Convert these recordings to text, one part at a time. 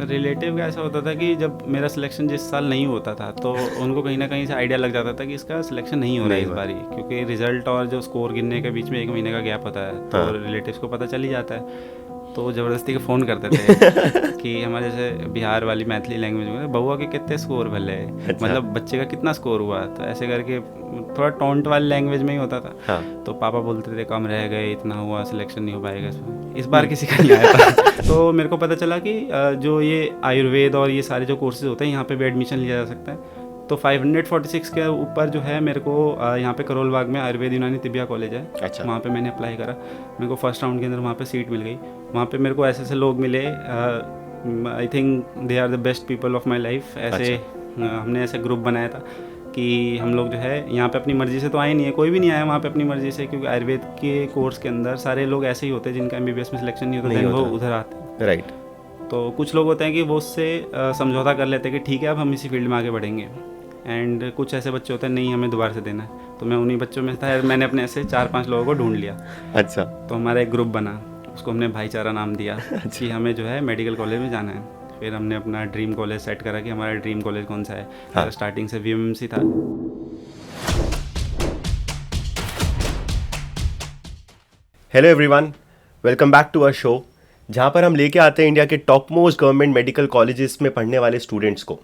Relative का ऐसा होता था कि जब मेरा सिलेक्शन जिस साल नहीं होता था तो उनको कहीं ना कहीं से आइडिया लग जाता था कि इसका सिलेक्शन नहीं हो रहा है इस बारी, क्योंकि रिजल्ट और जो स्कोर गिनने के बीच में 1 महीने का गैप होता है, तो रिलेटिव्स को पता चल ही जाता है। तो ज़बरदस्ती के फ़ोन करते थे कि हमारे जैसे बिहार वाली मैथिली लैंग्वेज में बउआ के कितने स्कोर भले, मतलब बच्चे का कितना स्कोर हुआ, तो ऐसे करके थोड़ा टोंट वाली लैंग्वेज में ही होता था। तो पापा बोलते थे कम रह गए, इतना हुआ, सिलेक्शन नहीं हो पाएगा इसमें, इस बार किसी का नहीं आया था। तो मेरे को पता चला कि जो ये आयुर्वेद और ये सारे जो कोर्सेज होते हैं यहाँ पे भी एडमिशन लिया जा सकता है। तो 546 के ऊपर जो है मेरे को यहाँ पे करोल बाग में आयुर्वेद यूनानी तिबिया कॉलेज है। अच्छा। वहाँ पे मैंने अप्लाई करा, मेरे को फर्स्ट राउंड के अंदर वहाँ पे सीट मिल गई। वहाँ पे मेरे को ऐसे लोग मिले, I think they are the best people of my life. ऐसे हमने ऐसे ग्रुप बनाया था कि हम लोग जो है यहाँ पे अपनी मर्ज़ी से तो आए नहीं है, कोई भी नहीं आया वहाँ पे अपनी मर्ज़ी से, क्योंकि आयुर्वेद के कोर्स के अंदर सारे लोग ऐसे ही होते हैं जिनका MBBS में सिलेक्शन नहीं होता, वो उधर आते हैं। राइट। तो कुछ लोग होते हैं कि वो उससे समझौता कर लेते हैं कि ठीक है अब हम इसी फील्ड में आगे बढ़ेंगे, एंड कुछ ऐसे बच्चे होते हैं नहीं हमें दोबारा से देना है। तो मैं उन्हीं बच्चों में था, मैंने अपने ऐसे 4-5 लोगों को ढूंढ लिया। अच्छा। तो हमारा एक ग्रुप बना, उसको हमने भाईचारा नाम दिया कि हमें जो है मेडिकल कॉलेज में जाना है। फिर हमने अपना ड्रीम कॉलेज सेट करा कि हमारा ड्रीम कॉलेज कौन सा है। हाँ। स्टार्टिंग से VMMC था। Hello everyone, welcome back to our show, जहाँ पर हम लेके आते हैं इंडिया के top most government medical colleges में पढ़ने वाले स्टूडेंट्स को।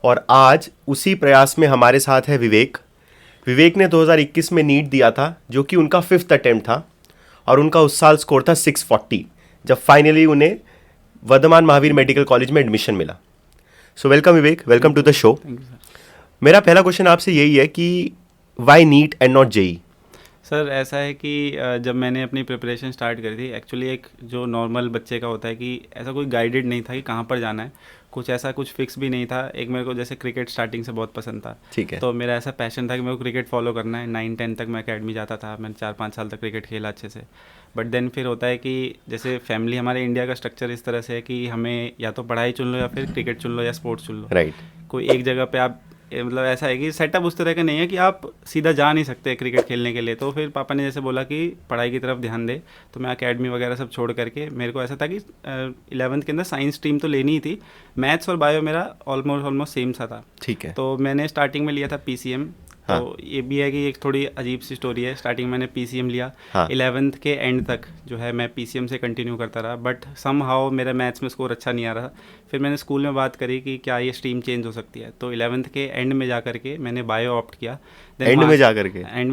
और आज उसी प्रयास में हमारे साथ है विवेक। विवेक ने 2021 में नीट दिया था, जो कि उनका 5th अटेम्प्ट था, और उनका उस साल स्कोर था 640, जब फाइनली उन्हें वर्धमान महावीर मेडिकल कॉलेज में एडमिशन मिला। So welcome Vivek, welcome to the show. मेरा पहला क्वेश्चन आपसे यही है कि why NEET and not JEE? Sir ऐसा है कि जब मैंने अपनी प्रिपरेशन स्टार्ट करी थी, एक्चुअली एक जो नॉर्मल बच्चे का होता है कि ऐसा कोई गाइडेड नहीं था कि कहाँ पर जाना है, कुछ ऐसा कुछ फिक्स भी नहीं था। एक मेरे को जैसे क्रिकेट स्टार्टिंग से बहुत पसंद था, ठीक है, तो मेरा ऐसा पैशन था कि मेरे को क्रिकेट फॉलो करना है। 9-10 तक मैं अकेडमी जाता था, मैंने 4-5 साल तक क्रिकेट खेला अच्छे से। बट देन फिर होता है कि जैसे फैमिली, हमारे इंडिया का स्ट्रक्चर इस तरह से है कि हमें या तो पढ़ाई चुन लो या फिर क्रिकेट चुन लो या स्पोर्ट्स चुन लो। राइट। कोई एक जगह पे आप मतलब ऐसा है कि सेटअप उस तरह का नहीं है कि आप सीधा जा नहीं सकते क्रिकेट खेलने के लिए। तो फिर पापा ने जैसे बोला कि पढ़ाई की तरफ ध्यान दे, तो मैं एकेडमी वगैरह सब छोड़ करके, मेरे को ऐसा था कि 11th के अंदर साइंस स्ट्रीम तो लेनी ही थी। मैथ्स और बायो मेरा ऑलमोस्ट सेम सा था। ठीक है। तो मैंने स्टार्टिंग में लिया था PCM। हाँ। तो ये भी है कि एक थोड़ी अजीब सी स्टोरी है। स्टार्टिंग मैंने PCM लिया। हाँ। 11th के एंड तक जो है मैं PCM से कंटिन्यू करता रहा, बट सम हाउ मेरा मैथ्स में स्कोर अच्छा नहीं आ रहा। फिर मैंने स्कूल में बात करी कि क्या ये स्ट्रीम चेंज हो सकती है, तो 11th के एंड में जा करके मैंने बायो ऑप्ट किया। एंड में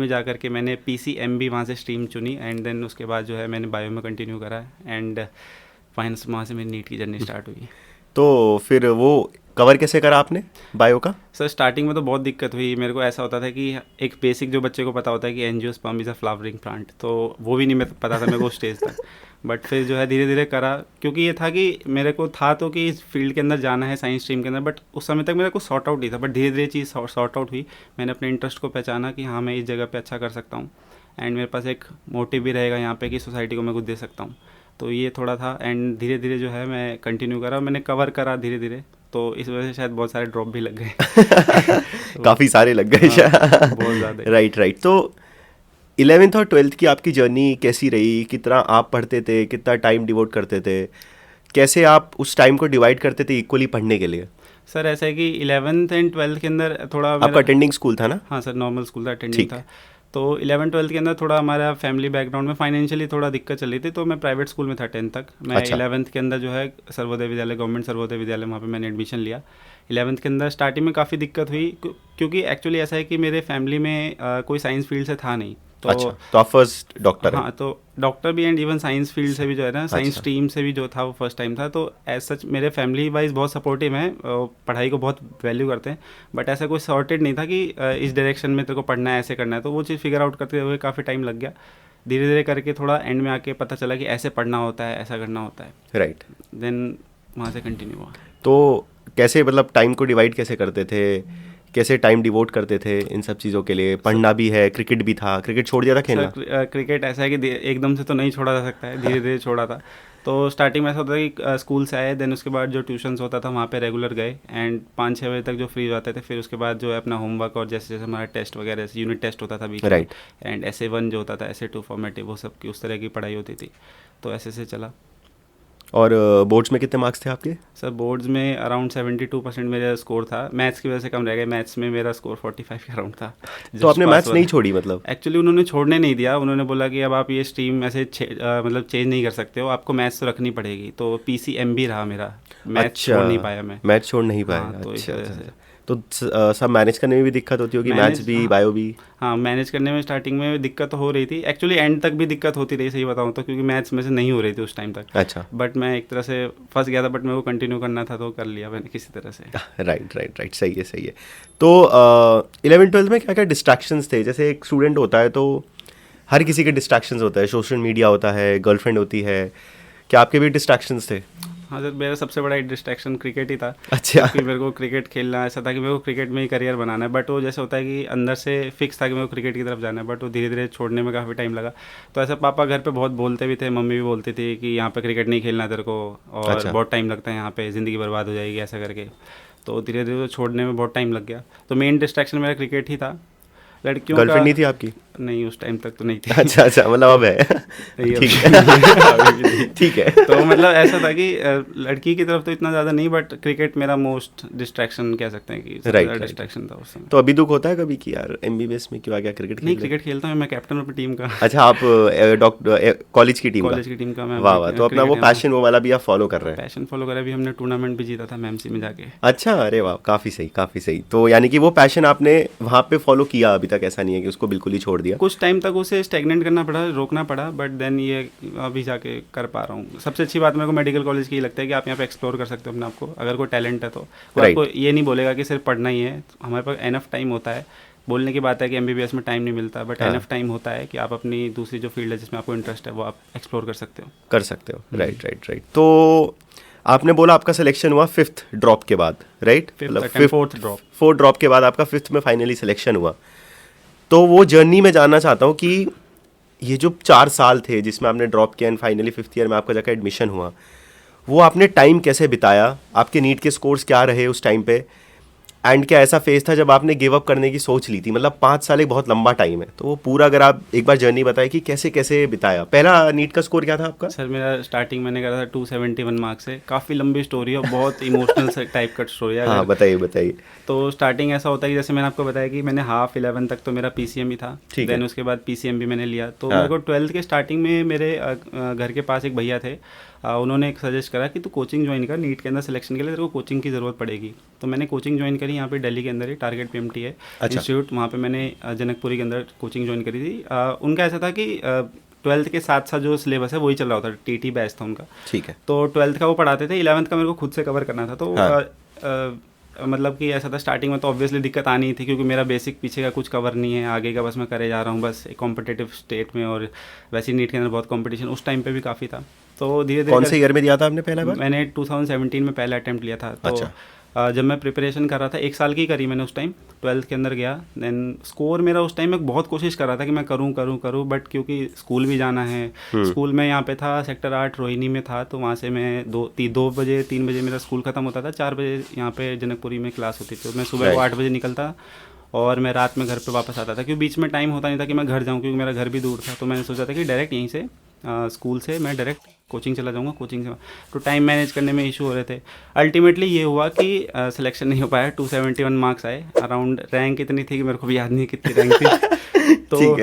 जा करके मैंने PCM भी वहाँ से स्ट्रीम चुनी, एंड देन उसके बाद जो है मैंने बायो में कंटिन्यू करा, एंड फाइनल वहाँ से मेरी नीट की जर्नी स्टार्ट हुई। तो फिर वो कवर कैसे करा आपने बायो का? सर स्टार्टिंग में तो बहुत दिक्कत हुई। मेरे को ऐसा होता था कि एक बेसिक जो बच्चे को पता होता है कि angiosperm is a flowering plant, तो वो भी नहीं मैं पता था मेरे को स्टेज तक। बट फिर जो है धीरे धीरे करा, क्योंकि ये था कि मेरे को था तो कि इस फील्ड के अंदर जाना है, साइंस स्ट्रीम के अंदर, बट उस समय तक मेरे को सॉर्ट आउट नहीं था। बट धीरे धीरे चीज़ सॉर्ट आउट हुई। मैंने अपने इंटरेस्ट को पहचाना कि हाँ मैं इस जगह पर अच्छा कर सकता हूँ, एंड मेरे पास एक मोटिव भी रहेगा यहाँ पे कि सोसाइटी को मैं कुछ दे सकता हूँ। तो ये थोड़ा था, एंड धीरे धीरे जो है मैं कंटिन्यू करा, मैंने कवर करा धीरे धीरे। तो इस वजह से शायद बहुत सारे ड्रॉप भी लग गए। तो काफ़ी सारे लग गए शायद, बहुत ज़्यादा। राइट। तो 11th और 12th की आपकी जर्नी कैसी रही? कितना आप पढ़ते थे, कितना टाइम डिवोट करते थे, कैसे आप उस टाइम को डिवाइड करते थे इक्वली पढ़ने के लिए? सर ऐसा है कि 11th एंड 12th के अंदर थोड़ा आपका अटेंडिंग स्कूल था ना? हाँ सर, नॉर्मल स्कूल था, अटेंडिंग था। तो 11-12 के अंदर थोड़ा हमारा फैमिली बैकग्राउंड में फाइनेंशियली थोड़ा दिक्कत चल रही थी, तो मैं प्राइवेट स्कूल में था 10th तक। मैं 11th के अंदर जो है सर्वोदय विद्यालय, गवर्नमेंट सर्वोदय विद्यालय, वहाँ पे मैंने एडमिशन लिया। 11th के अंदर स्टार्टिंग में काफ़ी दिक्कत हुई, क्योंकि एक्चुअली ऐसा है कि मेरे फैमिली में कोई साइंस फील्ड से था नहीं। तो अच्छा, तो आप फर्स्ट डॉक्टर? हाँ, तो डॉक्टर भी, एंड इवन साइंस फील्ड से भी जो है ना, साइंस स्ट्रीम से भी जो था वो फर्स्ट टाइम था। तो एज सच मेरे फैमिली वाइज बहुत सपोर्टिव हैं, पढ़ाई को बहुत वैल्यू करते हैं, बट ऐसा कोई सॉर्टेड नहीं था कि इस डायरेक्शन में तेरे को पढ़ना है, ऐसे करना है। तो वो चीज़ फिगर आउट करते हुए काफ़ी टाइम लग गया। धीरे धीरे करके थोड़ा एंड में आके पता चला कि ऐसे पढ़ना होता है, ऐसा करना होता है। राइट। देन वहाँ से कंटिन्यू हुआ। तो कैसे, मतलब टाइम को डिवाइड कैसे करते थे, कैसे टाइम डिवोट करते थे इन सब चीज़ों के लिए? पढ़ना भी है, क्रिकेट भी था, क्रिकेट छोड़ दिया था खेलना? क्रिकेट ऐसा है कि एकदम से तो नहीं छोड़ा जा सकता है, धीरे धीरे छोड़ा था। तो स्टार्टिंग में ऐसा होता है कि स्कूल से आए, देन उसके बाद जो ट्यूशन्स होता था वहाँ पे रेगुलर गए, एंड 5-6 बजे तक जो फ्री जाते थे। फिर उसके बाद जो है अपना होमवर्क, और जैसे जैसे हमारा टेस्ट वगैरह, जैसे यूनिट टेस्ट होता था बीच में, राइट, एंड SA1 जो होता था, SA2 फॉर्मेटिव, वो सब की उस तरह की पढ़ाई होती थी। तो ऐसे से चला। और बोर्ड्स में कितने मार्क्स थे आपके? सर बोर्ड्स में अराउंड 72% मेरा स्कोर था, मैथ्स की वजह से कम रह गया, मैथ्स में मेरा स्कोर 45 के अराउंड था। तो आपने मैथ्स नहीं छोड़ी मतलब? एक्चुअली उन्होंने छोड़ने नहीं दिया, उन्होंने बोला कि अब आप ये स्ट्रीम ऐसे मतलब चेंज नहीं कर सकते हो, आपको मैथ्स तो रखनी पड़ेगी, तो PCMB रहा मेरा, मैथ्स छोड़ नहीं पाया मैं। मैथ्स छोड़ नहीं पाया, हाँ, तो इस अच्छा वजह अच्छा। से। तो सब मैनेज करने में भी दिक्कत होती होगी, मैथ्स भी हाँ, बायो भी? हाँ मैनेज करने में स्टार्टिंग में दिक्कत तो हो रही थी, एक्चुअली एंड तक भी दिक्कत होती रही, सही बताऊँ तो, क्योंकि मैथ्स में से नहीं हो रही थी उस टाइम तक। अच्छा। बट मैं एक तरह से फंस गया था, बट मेरे को कंटिन्यू करना था तो कर लिया मैंने किसी तरह से। राइट राइट राइट, सही है सही है। तो 11th-12th में क्या क्या डिस्ट्रैक्शंस थे? जैसे एक स्टूडेंट होता है तो हर किसी के डिस्ट्रैक्शंस होता है, सोशल मीडिया होता है, गर्लफ्रेंड होती है, क्या आपके भी डिस्ट्रैक्शंस थे? हाँ सर, मेरा सबसे बड़ा डिस्ट्रैक्शन क्रिकेट ही था। अच्छा। क्योंकि मेरे को क्रिकेट खेलना ऐसा था कि मेरे को क्रिकेट में ही करियर बनाना है, बट वो जैसे होता है कि अंदर से फिक्स था कि मेरे को क्रिकेट की तरफ जाना है, बट वो धीरे धीरे छोड़ने में काफ़ी टाइम लगा। तो ऐसा पापा घर पे बहुत बोलते भी थे, मम्मी भी बोलती थी कि यहाँ पे क्रिकेट नहीं खेलना तेरे को, और अच्छा। बहुत टाइम लगता है यहाँ पे, ज़िंदगी बर्बाद हो जाएगी ऐसा करके। तो धीरे धीरे छोड़ने में बहुत टाइम लग गया। तो मेन डिस्ट्रैक्शन मेरा क्रिकेट ही था। लड़कियों गर्लफ्रेंड का नहीं थी आपकी? नहीं, उस टाइम तक तो नहीं थी। अच्छा अच्छा, मतलब अब है। नहीं, ठीक अभी भी नहीं। है ठीक है। तो मतलब ऐसा था कि लड़की की तरफ तो इतना ज़्यादा नहीं, बट क्रिकेट मेरा मोस्ट डिस्ट्रैक्शन कह सकते हैं कि सबसे Right, ज़्यादा right. डिस्ट्रैक्शन था उस समय। तो अभी दुख होता है कभी कि यार MBBS में क्यों आ गया, क्रिकेट नहीं, खेल रहे? क्रिकेट खेलता हूँ, मैं कैप्टन अपनी टीम का। अच्छा, आप डॉक्टर कॉलेज की टीम का? कॉलेज की टीम का मैं वाह वाह, तो अपना वो पैशन वो वाला भी आप फॉलो कर रहे हैं? पैशन फॉलो करा, भी हमने टूर्नामेंट भी जीता था MMC में जाके। अच्छा, अरे वाह, काफ़ी सही काफ़ी सही। तो यानी कि वो पैशन आपने वहाँ पे फॉलो किया अभी तक, ऐसा नहीं है कि उसको बिल्कुल ही छोड़ दिया? कुछ टाइम तक उसे स्टेगनेंट करना पड़ा, रोकना पड़ा, बट देन ये अभी जाके कर पा रहा हूँ। सबसे अच्छी बात मेरे को मेडिकल कॉलेज की लगता है कि आप यहाँ पे एक्सप्लोर कर सकते हो अपने आप को, अगर कोई टैलेंट है तो। कोई Right. आपको ये नहीं बोलेगा कि सिर्फ पढ़ना ही है, हमारे पास एनफ टाइम होता है। बोलने की बात है कि MBBS में टाइम नहीं मिलता, बट हाँ। एनफ टाइम होता है कि आप अपनी दूसरी जो फील्ड है जिसमें आपको इंटरेस्ट है वो आप एक्सप्लोर कर सकते हो। कर सकते हो, राइट राइट राइट। तो आपने बोला आपका सिलेक्शन हुआ 5th ड्रॉप के बाद, right? Fourth drop. 4th drop के बाद आपका 5th में फाइनली सिलेक्शन हुआ। तो वो जर्नी में जानना चाहता हूँ कि ये जो 4 साल थे जिसमें आपने ड्रॉप किया एंड फाइनली 5th ईयर में आपका जाकर एडमिशन हुआ, वो आपने टाइम कैसे बिताया? आपके नीट के स्कोर्स क्या रहे उस टाइम पे? एंड क्या ऐसा फेज था जब आपने गिव अप करने की सोच ली थी? मतलब 5 साल एक बहुत लंबा टाइम है, तो वो पूरा अगर आप एक बार जर्नी बताएं कि कैसे कैसे बिताया। पहला नीट का स्कोर क्या था आपका? सर मेरा स्टार्टिंग मैंने करा था 271 मार्क्स से, काफ़ी लंबी स्टोरी है और बहुत इमोशनल टाइप का स्टोरी है। हाँ, बताइए बताइए। तो स्टार्टिंग ऐसा होता है कि जैसे मैंने आपको बताया कि मैंने हाफ 11 तक तो मेरा PCM ही था, ठीक है। देन उसके बाद PCM भी मैंने लिया। तो हाँ। मेरे को 12th के स्टार्टिंग में मेरे घर के पास एक भैया थे, उन्होंने एक सजेस्ट करा कि तू कोचिंग ज्वाइन कर, नीट के अंदर सिलेक्शन के लिए तेरे को कोचिंग की ज़रूरत पड़ेगी। तो मैंने कोचिंग ज्वाइन करी, यहाँ पे दिल्ली के अंदर ही टारगेट PMT है इंस्टीट्यूट, वहाँ पे मैंने जनकपुरी के अंदर कोचिंग ज्वाइन करी थी। उनका ऐसा था कि 12th के साथ साथ जो सिलेबस है वही चल रहा होता, TT बैच था उनका। ठीक है। तो 12th का वो पढ़ाते थे, 11th का मेरे को खुद से कवर करना था। तो हाँ। मतलब कि ऐसा था, स्टार्टिंग में तो ऑब्वियसली दिक्कत आनी ही थी, क्योंकि मेरा बेसिक पीछे का कुछ कवर नहीं है, आगे का बस मैं करे जा रहा हूँ बस एक कॉम्पिटिटिव स्टेट में, और वैसे ही नीट के अंदर बहुत कंपटीशन उस टाइम पे भी काफ़ी था। तो धीरे धीरे कौन से ईयर में दिया था आपने पहला बार? मैंने 2017 में पहला अटैम्प्ट लिया था। तो अच्छा। जब मैं प्रिपरेशन कर रहा था, 1 साल की करी मैंने उस टाइम, 12th के अंदर गया, देन स्कोर मेरा उस टाइम में बहुत कोशिश कर रहा था कि मैं करूँ, बट क्योंकि स्कूल भी जाना है। स्कूल में यहाँ पे था सेक्टर 8 रोहिणी में था, तो वहाँ से मैं 2 बजे 3 बजे मेरा स्कूल ख़त्म होता था, 4 बजे यहाँ पे जनकपुरी में क्लास होती थी। तो मैं सुबह को 8 बजे निकलता और मैं रात में घर पे वापस आता था, क्योंकि बीच में टाइम होता नहीं था कि मैं घर जाऊँ, क्योंकि मेरा घर भी दूर था। तो मैंने सोचा था कि डायरेक्ट यहीं से स्कूल से मैं डायरेक्ट कोचिंग चला जाऊँगा, कोचिंग से। तो टाइम मैनेज करने में इशू हो रहे थे। अल्टीमेटली ये हुआ कि सिलेक्शन नहीं हो पाया, 271 मार्क्स आए अराउंड। रैंक इतनी थी कि मेरे को भी याद नहीं कितनी रैंक थी। तो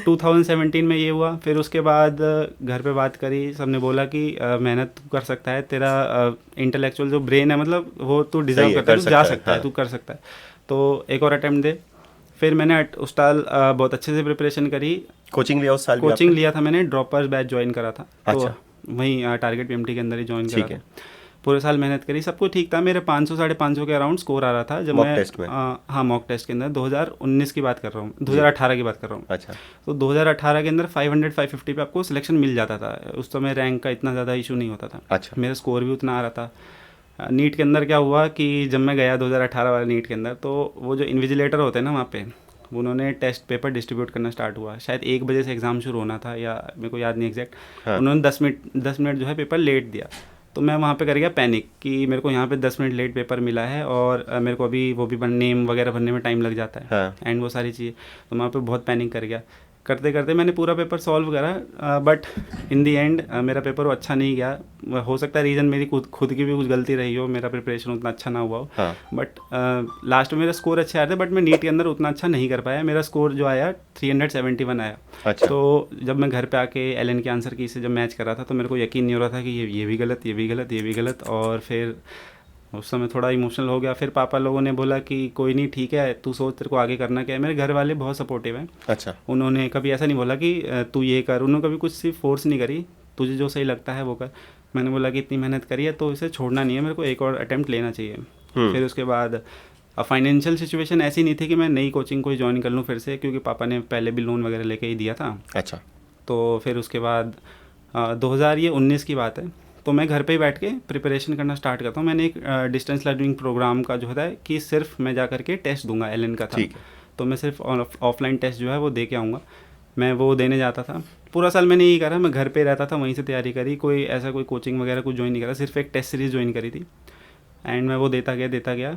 2017 में ये हुआ। फिर उसके बाद घर पे बात करी, सबने बोला कि मेहनत तू कर सकता है, तेरा इंटेलेक्चुअल जो ब्रेन है, मतलब वो तू डिजर्व करता है, तू जा सकता है, तू कर सकता है, तो एक और अटैम्प्ट दे। फिर मैंने उस साल बहुत अच्छे से प्रिपरेशन करी। कोचिंग लिया उस साल? कोचिंग लिया था मैंने, ड्रॉपर्स बैच ज्वाइन करा था। अच्छा। तो वहीं टारगेट PMT के अंदर ही ज्वाइन करा था। पूरे साल मेहनत करी, सब कुछ ठीक था, मेरे 500-550 के अराउंड स्कोर आ रहा था जब मैं टेस्ट में। हाँ, मॉक टेस्ट के अंदर 2019 की बात कर रहा हूँ, 2018 की बात कर रहा हूँ। अच्छा। तो 2018 के अंदर 500-550 पे आपको सिलेक्शन मिल जाता था, उस समय रैंक का इतना ज़्यादा इशू नहीं होता था। अच्छा। मेरा स्कोर भी उतना आ रहा था। नीट के अंदर क्या हुआ कि जब मैं गया 2018 वाले नीट के अंदर, तो वो जो इन्विजिलेटर होते हैं ना वहाँ पे, उन्होंने टेस्ट पेपर डिस्ट्रीब्यूट करना स्टार्ट हुआ। शायद 1 बजे से एग्ज़ाम शुरू होना था, या मेरे को याद नहीं एग्जैक्ट। हाँ। उन्होंने 10 मिनट जो है पेपर लेट दिया। तो मैं वहाँ पे कर गया पैनिक कि मेरे को यहाँ पे 10 मिनट लेट पेपर मिला है, और मेरे को अभी वो भी नेम वगैरह भरने में टाइम लग जाता है। हाँ। एंड वो सारी चीज़ें, तो मैं वहाँ पे बहुत पैनिक कर गया। करते करते मैंने पूरा पेपर सॉल्व करा, बट इन दी एंड मेरा पेपर वो अच्छा नहीं गया। हो सकता है रीज़न मेरी खुद की भी कुछ गलती रही हो, मेरा प्रिपरेशन उतना अच्छा ना हुआ हो। हाँ। बट लास्ट में मेरा स्कोर अच्छे आए थे, बट मैं नीट के अंदर उतना अच्छा नहीं कर पाया। मेरा स्कोर जो आया 371 आया। अच्छा। तो जब मैं घर पे आके एलन के आंसर की से जब मैच कर रहा था तो मेरे को यकीन नहीं हो रहा था कि ये भी गलत, ये भी गलत, ये भी गलत। और फिर उस समय थोड़ा इमोशनल हो गया। फिर पापा लोगों ने बोला कि कोई नहीं, ठीक है, तू सोच तेरे को आगे करना क्या है। मेरे घर वाले बहुत सपोर्टिव हैं। अच्छा। उन्होंने कभी ऐसा नहीं बोला कि तू ये कर, उन्होंने कभी कुछ सिर्फ फोर्स नहीं करी, तुझे जो सही लगता है वो कर। मैंने बोला कि इतनी मेहनत करी है तो इसे छोड़ना नहीं है, मेरे को एक और अटैम्प्ट लेना चाहिए। फिर उसके बाद फाइनेंशियल सिचुएशन ऐसी नहीं थी कि मैं नई कोचिंग कोई ज्वाइन कर लूँ फिर से, क्योंकि पापा ने पहले भी लोन वगैरह लेके ही दिया था। अच्छा। तो फिर उसके बाद 2019 की बात है, तो मैं घर पे ही बैठ के प्रिपरेशन करना स्टार्ट करता हूँ। मैंने एक डिस्टेंस लर्निंग प्रोग्राम का जो होता है कि सिर्फ मैं जा करके टेस्ट दूंगा, एलन का था। ठीक है। तो मैं सिर्फ ऑफलाइन टेस्ट जो है वो दे के आऊँगा, मैं वो देने जाता था। पूरा साल मैंने यही करा, मैं घर पे रहता था, वहीं से तैयारी करी, कोई ऐसा कोई कोचिंग वगैरह कुछ ज्वाइन नहीं करा, सिर्फ एक टेस्ट सीरीज़ ज्वाइन करी थी। एंड मैं वो देता गया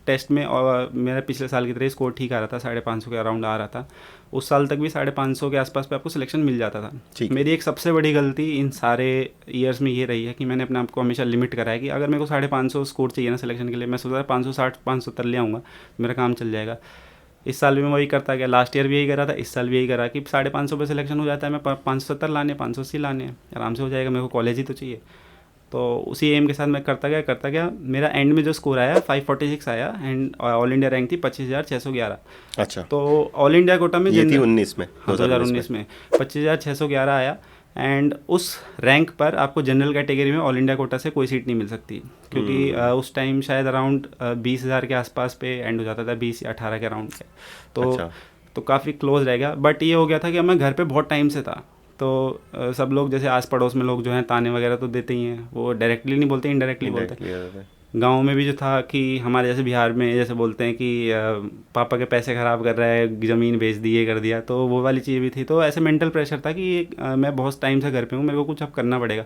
टेस्ट में। और मेरा पिछले साल की तरह स्कोर ठीक आ रहा था, 550 के अराउंड आ रहा था। उस साल तक भी 550 के आसपास पे आपको सिलेक्शन मिल जाता था। मेरी एक सबसे बड़ी गलती इन सारे ईयर्स में ये रही है कि मैंने अपने आप को हमेशा लिमिट करा है कि अगर मेरे को 550 स्कोर चाहिए ना सिलेक्शन के लिए, मैं सोचा 560 570 ले आऊँगा, मेरा काम चल जाएगा। इस साल भी मैं वही करता गया, लास्ट ईयर भी यही करा था, इस साल भी यही करा कि 550 पे सिलेक्शन हो जाता है, मैं 570 लाने, 580 लाने, आराम से हो जाएगा, मेरे को कॉलेज ही तो चाहिए। तो उसी एम के साथ मैं करता गया। मेरा एंड में जो स्कोर आया 546 आया, एंड ऑल इंडिया रैंक थी 25,611। अच्छा। तो ऑल इंडिया कोटा में ये थी 19 में, 2019 में 25,611 आया। एंड उस रैंक पर आपको जनरल कैटेगरी में ऑल इंडिया कोटा से कोई सीट नहीं मिल सकती, क्योंकि उस टाइम शायद अराउंड 20,000 के आसपास पे एंड हो जाता था, 20 या 18 के अराउंड पे। तो अच्छा। तो काफ़ी क्लोज रह गया। बट ये हो गया था कि मैं घर पे बहुत टाइम से था, तो सब लोग जैसे आस पड़ोस में लोग जो हैं ताने वगैरह तो देते ही हैं, वो डायरेक्टली नहीं बोलते, इनडायरेक्टली बोलते हैं। गांव में भी जो था कि हमारे जैसे बिहार में जैसे बोलते हैं कि पापा के पैसे ख़राब कर रहा है, ज़मीन बेच दी, ये कर दिया, तो वो वाली चीज़ भी थी। तो ऐसे मेंटल प्रेशर था कि मैं बहुत टाइम से घर पे हूँ, मेरे को कुछ अब करना पड़ेगा।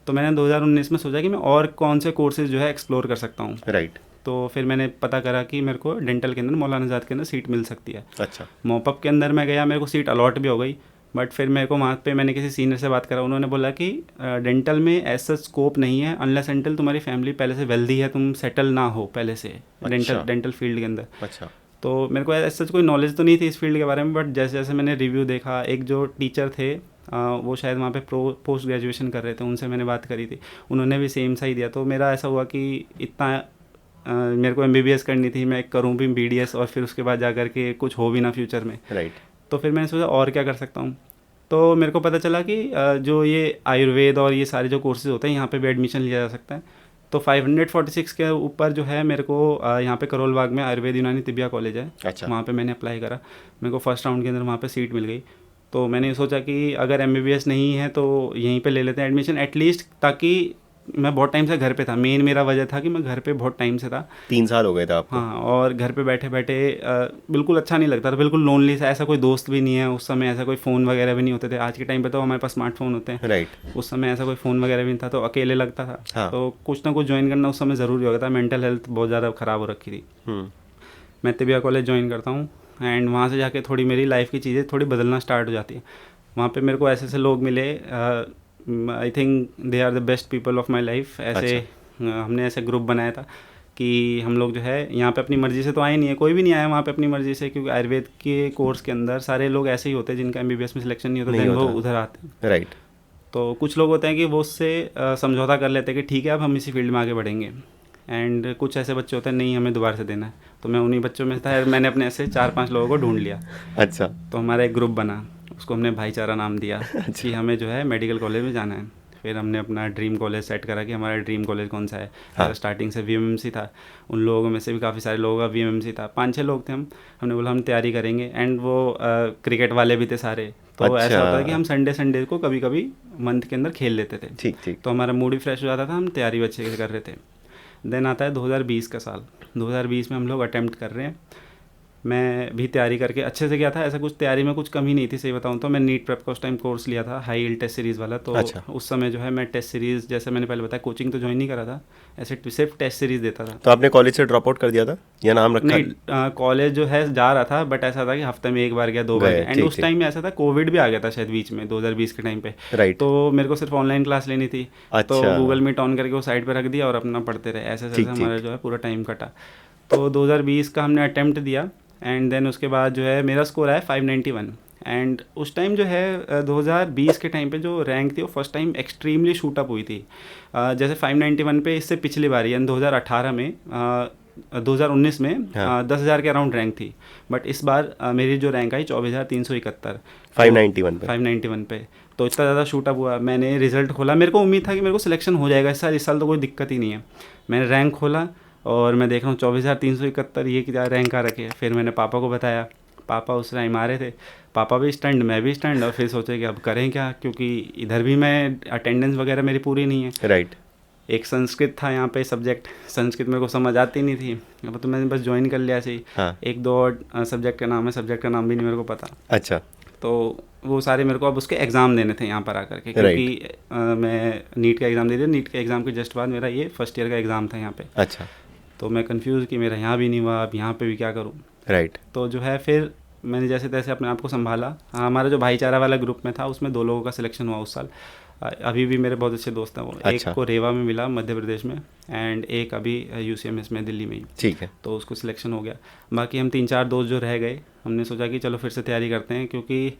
तो मैंने 2019 में सोचा कि मैं और कौन से कोर्सेज जो है एक्सप्लोर कर सकता हूँ। राइट। तो फिर मैंने पता करा कि मेरे को डेंटल के अंदर मौलाना आज़ाद के अंदर सीट मिल सकती है। अच्छा। मोपअप के अंदर मैं गया, मेरे को सीट अलॉट भी हो गई। बट फिर मेरे को वहाँ पे मैंने किसी सीनियर से बात करा, उन्होंने बोला कि डेंटल में ऐसा स्कोप नहीं है अनलेस एंटिल तुम्हारी फैमिली पहले से वेल्दी है, तुम सेटल ना हो पहले से डेंटल फील्ड के अंदर। अच्छा। तो मेरे को ऐसा कोई नॉलेज तो नहीं थी इस फील्ड के बारे में, बट जैसे जैसे मैंने रिव्यू देखा, एक जो टीचर थे वो शायद वहाँ पे पोस्ट ग्रेजुएशन कर रहे थे, उनसे मैंने बात करी थी, उन्होंने भी सेम सा ही दिया। तो मेरा ऐसा हुआ कि इतना मेरे को MBBS करनी थी, मैं करूँ भी BDS और फिर उसके बाद जा कर के कुछ हो भी ना फ्यूचर में। राइट। तो फिर मैंने सोचा और क्या कर सकता हूँ। तो मेरे को पता चला कि जो ये आयुर्वेद और ये सारे जो कोर्सेज होते हैं यहाँ पे भी एडमिशन लिया जा सकता है। तो 546 के ऊपर जो है मेरे को यहाँ पे करोल बाग में आयुर्वेद यूनानी तिबिया कॉलेज है। अच्छा। वहाँ पे मैंने अप्लाई करा, मेरे को फर्स्ट राउंड के अंदर वहाँ पे सीट मिल गई। तो मैंने सोचा कि अगर MBBS नहीं है तो यहीं पे ले लेते हैं एडमिशन एटलीस्ट, ताकि मैं बहुत टाइम से घर पे था। मेन मेरा वजह था कि मैं घर पे बहुत टाइम से था, 3 साल हो गए थे आपको। हाँ, और घर पे बैठे बैठे बिल्कुल अच्छा नहीं लगता था, बिल्कुल लोनली सा। ऐसा कोई दोस्त भी नहीं है उस समय, ऐसा कोई फ़ोन वगैरह भी नहीं होते थे। आज के टाइम पे तो हमारे पास स्मार्टफोन होते हैं, राइट। उस समय ऐसा कोई फ़ोन वगैरह भी नहीं था, तो अकेले लगता था। हाँ। तो कुछ ना कुछ ज्वाइन करना उस समय ज़रूरी हो गया था। मेंटल हेल्थ बहुत ज़्यादा ख़राब हो रखी थी। मैं तिबिया कॉलेज ज्वाइन करता हूँ एंड वहाँ से जाके थोड़ी मेरी लाइफ की चीज़ें थोड़ी बदलना स्टार्ट हो जाती है। वहाँ पे मेरे को ऐसे ऐसे लोग मिले, I think they are the best people of my life. ऐसे हमने ऐसे ग्रुप बनाया था कि हम लोग जो है यहाँ पे अपनी मर्ज़ी से तो आए नहीं है, कोई भी नहीं आया वहाँ पे अपनी मर्ज़ी से, क्योंकि आयुर्वेद के कोर्स के अंदर सारे लोग ऐसे ही होते हैं जिनका MBBS में सिलेक्शन नहीं होता, देन वो उधर आते हैं। राइट। तो कुछ लोग होते हैं कि वो उससे समझौता कर लेते हैं कि ठीक है अब हम इसी फील्ड में आगे बढ़ेंगे। एंड कुछ ऐसे बच्चे होते हैं नहीं हमें दोबारा से देना है। तो मैं उन्हीं बच्चों में था, मैंने अपने ऐसे 4-5 लोगों को ढूंढ लिया। अच्छा। तो हमारा एक ग्रुप बना, उसको हमने भाईचारा नाम दिया कि हमें जो है मेडिकल कॉलेज में जाना है। फिर हमने अपना ड्रीम कॉलेज सेट करा कि हमारा ड्रीम कॉलेज कौन सा है। हाँ। स्टार्टिंग से VMMC था, उन लोगों में से भी काफ़ी सारे लोगों का VMMC था। 5-6 लोग थे हमने बोला हम तैयारी करेंगे। एंड वो क्रिकेट वाले भी थे सारे। तो अच्छा। ऐसा होता है कि हम संडे को कभी कभी मंथ के अंदर खेल लेते थे। ठीक ठीक। तो हमारा मूड भी फ्रेश हो जाता था, हम तैयारी भी अच्छे से कर रहे थे। देन आता है 2020 का साल। 2020 में हम लोग अटेम्प्ट कर रहे हैं। मैं भी तैयारी करके अच्छे से गया था, ऐसा कुछ तैयारी में कुछ कमी नहीं थी सही बताऊँ तो। मैं नीट प्रेप का उस टाइम कोर्स लिया था, हाई यील्ड टेस्ट सीरीज़ वाला। तो अच्छा। उस समय जो है मैं टेस्ट सीरीज़, जैसे मैंने पहले बताया, कोचिंग तो ज्वाइन नहीं करा था, ऐसे सिर्फ टेस्ट सीरीज़ देता था। तो आपने कॉलेज से ड्रॉप आउट कर दिया था या नाम रखा? नहीं, कॉलेज जो है जा रहा था, बट ऐसा था कि हफ्ते में एक बार गया, 2 बार गए, गया। एंड ठीक उस ठीक। टाइम में ऐसा था, कोविड भी आ गया था शायद बीच में 2020 के टाइम पे। राइट। तो मेरे को सिर्फ ऑनलाइन क्लास लेनी थी, तो अच्छा। गूगल मीट ऑन करके वो साइड पे रख दिया और अपना पढ़ते रहे, ऐसे ऐसे ठीक हमारा ठीक। जो है पूरा टाइम कटा। तो 2020 का हमने अटेम्प्ट दिया, एंड देन उसके बाद जो है मेरा स्कोर आया 591। एंड उस टाइम जो है 2020 के टाइम पे जो रैंक थी वो first time extremely shoot up हुई थी। जैसे 591 पे इससे पिछली बार यानी 2018 में 2019 में हाँ। 10,000 के अराउंड रैंक थी, बट इस बार मेरी जो रैंक आई 24,371, 591 पे। 591 पे। तो इतना ज़्यादा शूट अप हुआ। मैंने रिजल्ट खोला, मेरे को उम्मीद था कि मेरे को सिलेक्शन हो जाएगा इस साल तो कोई दिक्कत ही नहीं है। मैंने रैंक खोला और मैं देख रहा हूँ 24,371, ये क्या रैंक आ रखी है। फिर मैंने पापा को बताया, पापा उस टाइम आ रहे थे, पापा भी स्टंड, मैं भी स्टंड। और फिर सोचे कि अब करें क्या, क्योंकि इधर भी मैं अटेंडेंस वगैरह मेरी पूरी नहीं है। राइट। एक संस्कृत था यहाँ पे सब्जेक्ट, संस्कृत मेरे को समझ आती नहीं थी, अब तो मैंने बस ज्वाइन कर लिया ऐसे ही। हाँ। एक दो और सब्जेक्ट का नाम है, सब्जेक्ट का नाम भी नहीं मेरे को पता। अच्छा। तो वो सारे मेरे को अब उसके एग्ज़ाम देने थे यहाँ पर आकर के, क्योंकि मैं नीट का एग्ज़ाम दे दिया। नीट के एग्ज़ाम के जस्ट बाद मेरा ये फर्स्ट ईयर का एग्ज़ाम था यहाँ पे। अच्छा। तो मैं कंफ्यूज कि मेरा यहाँ भी नहीं हुआ, अब यहाँ पे भी क्या करूँ। राइट। तो जो है फिर मैंने जैसे तैसे अपने आप को संभाला। हाँ, हमारा जो भाईचारा वाला ग्रुप में था उसमें 2 लोगों का सिलेक्शन हुआ उस साल। अभी भी मेरे बहुत अच्छे दोस्त हैं वो। अच्छा। एक को रेवा में मिला मध्य प्रदेश में, एंड एक अभी UCMS में दिल्ली में ही। ठीक है। तो उसको सिलेक्शन हो गया। बाकी हम 3-4 दोस्त जो रह गए, हमने सोचा कि चलो फिर से तैयारी करते हैं, क्योंकि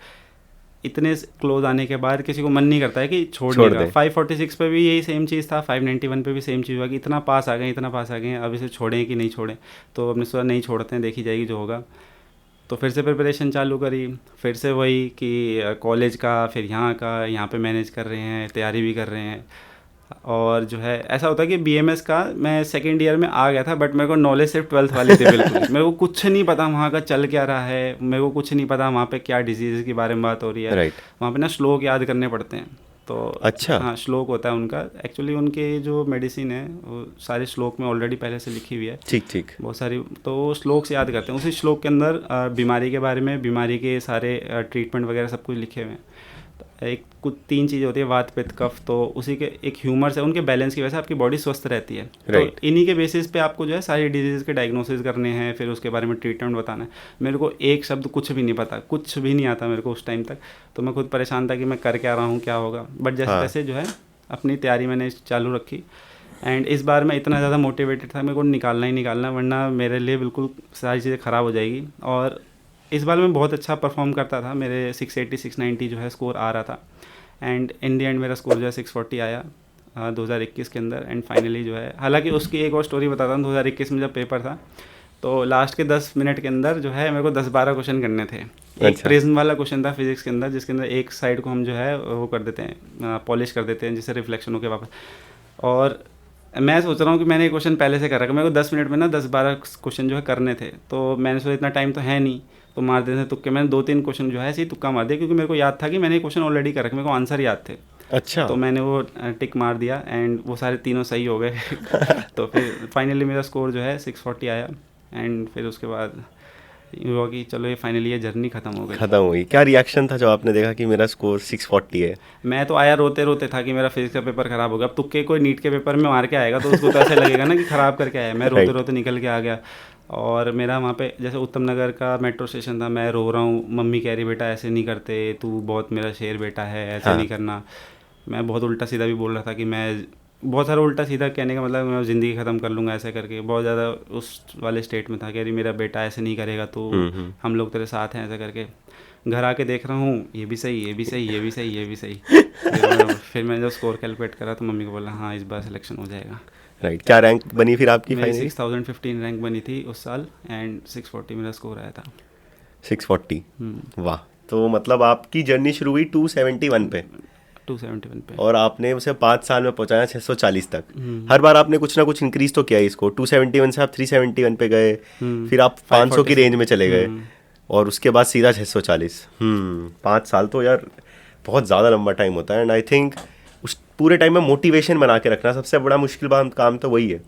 इतने क्लोज आने के बाद किसी को मन नहीं करता है कि छोड़ने का। 546 पे भी यही सेम चीज़ था, 591 पे भी सेम चीज़ हुआ कि इतना पास आ गए, अब इसे छोड़ें कि नहीं छोड़ें। तो हमने सोचा नहीं छोड़ते हैं, देखी जाएगी जो होगा। तो फिर से प्रिपरेशन चालू करी, फिर से वही कि कॉलेज का, फिर यहाँ पे मैनेज कर रहे हैं, तैयारी भी कर रहे हैं। और जो है ऐसा होता है कि BMS का मैं सेकेंड ईयर में आ गया था, बट मेरे को नॉलेज सिर्फ 12th वाली थी बिल्कुल। मेरे को कुछ नहीं पता वहाँ का चल क्या रहा है, मेरे को कुछ नहीं पता वहाँ पे क्या डिजीज़ के बारे में बात हो रही है। राइट। वहाँ पे ना श्लोक याद करने पड़ते हैं। तो अच्छा। हाँ, श्लोक होता है उनका। एक्चुअली उनके जो मेडिसिन है वो सारे श्लोक में ऑलरेडी पहले से लिखी हुई है। ठीक ठीक। बहुत सारी, तो वो श्लोक से याद करते हैं। उसी श्लोक के अंदर बीमारी के बारे में, बीमारी के सारे ट्रीटमेंट वगैरह सब कुछ लिखे हुए हैं। एक कुछ 3 चीज़ होती है, वात पित्त कफ। तो उसी के एक ह्यूमर से उनके बैलेंस की वजह से आपकी बॉडी स्वस्थ रहती है। Right. तो इन्हीं के बेसिस पे आपको जो है सारी डिजीज़ के डायग्नोसिस करने हैं, फिर उसके बारे में ट्रीटमेंट बताना है। मेरे को एक शब्द कुछ भी नहीं पता, कुछ भी नहीं आता मेरे को उस टाइम तक। तो मैं खुद परेशान था कि मैं कर क्या रहा हूँ, क्या होगा। बट जैसे तैसे जो है अपनी तैयारी मैंने चालू रखी। एंड इस बार मैं इतना ज़्यादा मोटिवेटेड था, मेरे को निकालना ही निकालना, वरना मेरे लिए बिल्कुल सारी चीज़ें ख़राब हो जाएगी। और इस बार मैं बहुत अच्छा परफॉर्म करता था, मेरे 680 690 जो है स्कोर आ रहा था। एंड इन दी एंड मेरा स्कोर जो है 640 आया 2021 के अंदर। एंड फाइनली जो है, हालांकि उसकी एक और स्टोरी बताता हूँ। 2021 में जब पेपर था तो लास्ट के 10 मिनट के अंदर जो है मेरे को 10-12 क्वेश्चन करने थे। एक प्रिज्म वाला क्वेश्चन था फिजिक्स के अंदर, जिसके अंदर एक साइड को हम जो है वो कर देते हैं, पॉलिश कर देते हैं, जिससे रिफ्लेक्शन होकर वापस। और मैं सोच रहा हूँ कि मैंने एक क्वेश्चन पहले से कर रखा, मेरे को 10 मिनट में ना 10-12 क्वेश्चन जो है करने थे। तो मैंने सोचा इतना टाइम तो है नहीं, तो मार देते तुक्के। मैंने 2-3 क्वेश्चन जो है ऐसे ही तुक्का मार दिया, क्योंकि मेरे को याद था कि मैंने क्वेश्चन ऑलरेडी कर रखे, मेरे को आंसर याद थे। अच्छा। तो मैंने वो टिक मार दिया एंड वो सारे तीनों सही हो गए। तो फिर फाइनली मेरा स्कोर जो है 640 आया। एंड फिर उसके बाद ये हुआ कि चलो ये फाइनली ये जर्नी ख़त्म हो गई। क्या रिएक्शन था जब आपने देखा कि मेरा स्कोर 640 है? मैं तो आया रोते रोते था कि मेरा फिजिक्स का पेपर ख़राब हो गया। अब तुक्के कोई नीट के पेपर में मार के आएगा तो उसको तो ऐसे लगेगा ना कि ख़राब करके आया। मैं रोते रोते निकल के आ गया। और मेरा वहाँ पे जैसे उत्तम नगर का मेट्रो स्टेशन था, मैं रो रहा हूँ, मम्मी कह रही बेटा ऐसे नहीं करते, तू बहुत मेरा शेर बेटा है, ऐसे नहीं करना। मैं बहुत उल्टा सीधा भी बोल रहा था कि मैं बहुत सारा उल्टा सीधा कहने का मतलब मैं ज़िंदगी ख़त्म कर लूँगा ऐसे करके। बहुत ज़्यादा उस वाले स्टेट में था कि अरे मेरा बेटा ऐसे नहीं करेगा तो हम लोग तेरे साथ हैं ऐसे करके। घर आके देख रहा हूँ ये भी सही, ये भी सही, ये भी सही, ये भी सही। फिर मैंने जब स्कोर कैलकुलेट करा तो मम्मी को बोला हाँ इस बार सिलेक्शन हो जाएगा। राइट। क्या रैंक बनी फिर आपकी? मेरी 6015 रैंक बनी थी उस साल एंड 640 मेरा स्कोर आया था। 640। वाह। तो मतलब आपकी जर्नी शुरू हुई 271 पे, 271 पे, और आपने उसे 5 साल में पहुंचाया 640 तक। हर बार आपने कुछ ना कुछ इंक्रीज तो किया ही इसको। 271 से आप 371 पे गए, फिर आप 500 की रेंज में चले गए, और उसके बाद सीधा 640। 5 साल तो यार बहुत ज़्यादा लंबा टाइम होता है। एंड आई थिंक उस पूरे टाइम में मोटिवेशन बना के रखना सबसे बड़ा मुश्किल काम तो वही है।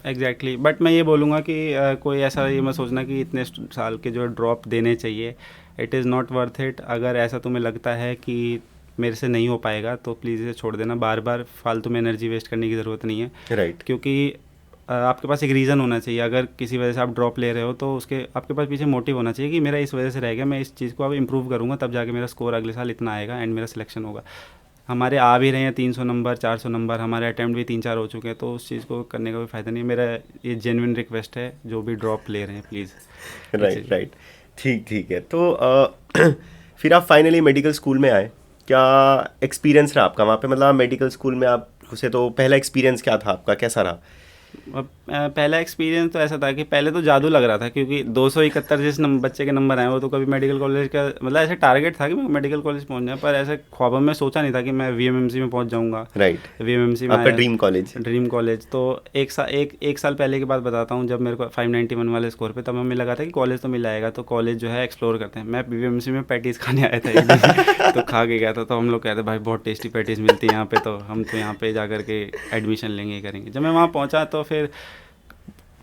एग्जैक्टली बट मैं ये बोलूँगा कि कोई ऐसा ये मत सोचना कि इतने साल के जो ड्रॉप देने चाहिए, it is not worth it. अगर ऐसा तुम्हें लगता है कि मेरे से नहीं हो पाएगा तो प्लीज़ इसे छोड़ देना, बार बार फालतू में एनर्जी वेस्ट करने की ज़रूरत नहीं है। राइट। क्योंकि आपके पास एक रीज़न होना चाहिए। अगर किसी वजह से आप ड्रॉप ले रहे हो तो उसके आपके पास पीछे मोटिव होना चाहिए कि मेरा इस वजह से रह गया, मैं इस चीज़ को अब इम्प्रूव करूँगा, तब जाके मेरा स्कोर अगले साल इतना आएगा एंड मेरा सिलेक्शन होगा। हमारे आ भी रहे हैं 300 नंबर 400 नंबर, हमारे अटैम्प्ट भी 3-4 हो चुके हैं, तो उस चीज़ को करने का कोई फ़ायदा नहीं है। मेरा ये जेन्युइन रिक्वेस्ट है, जो भी ड्रॉप ले रहे हैं प्लीज़। राइट राइट, ठीक ठीक है। तो फिर आप फाइनली मेडिकल स्कूल में आए, क्या एक्सपीरियंस रहा आपका वहाँ पे? मतलब मेडिकल स्कूल में आप उसे, तो पहला एक्सपीरियंस क्या था आपका, कैसा रहा? अब पहला एक्सपीरियंस तो ऐसा था कि पहले तो जादू लग रहा था, क्योंकि 271 जिस बच्चे के नंबर आए वो तो कभी मेडिकल कॉलेज का, मतलब ऐसे टारगेट था कि मैं मेडिकल कॉलेज पहुंच जाऊँ, पर ऐसे ख्वाबों में सोचा नहीं था कि मैं वीएमएमसी में पहुंच जाऊंगा। राइट, वीएमएमसी में आपका आया, ड्रीम कॉलेज। Dream college. तो एक साल पहले की बात बताता हूँ, जब मेरे को 591 वाले स्कोर पे, तब हमें लगा था कि कॉलेज तो मिल जाएगा, तो कॉलेज जो है एक्सप्लोर करते हैं। मैं वीएमएमसी में पैटीज़ खाने आया था एक दिन तो खा के गया था, तो हम लोग कहते भाई बहुत टेस्टी पैटीज़ मिलती है यहाँ पे, तो हम तो यहाँ पे जा करके एडमिशन लेंगे करेंगे। जब मैं वहाँ पहुँचा तो फिर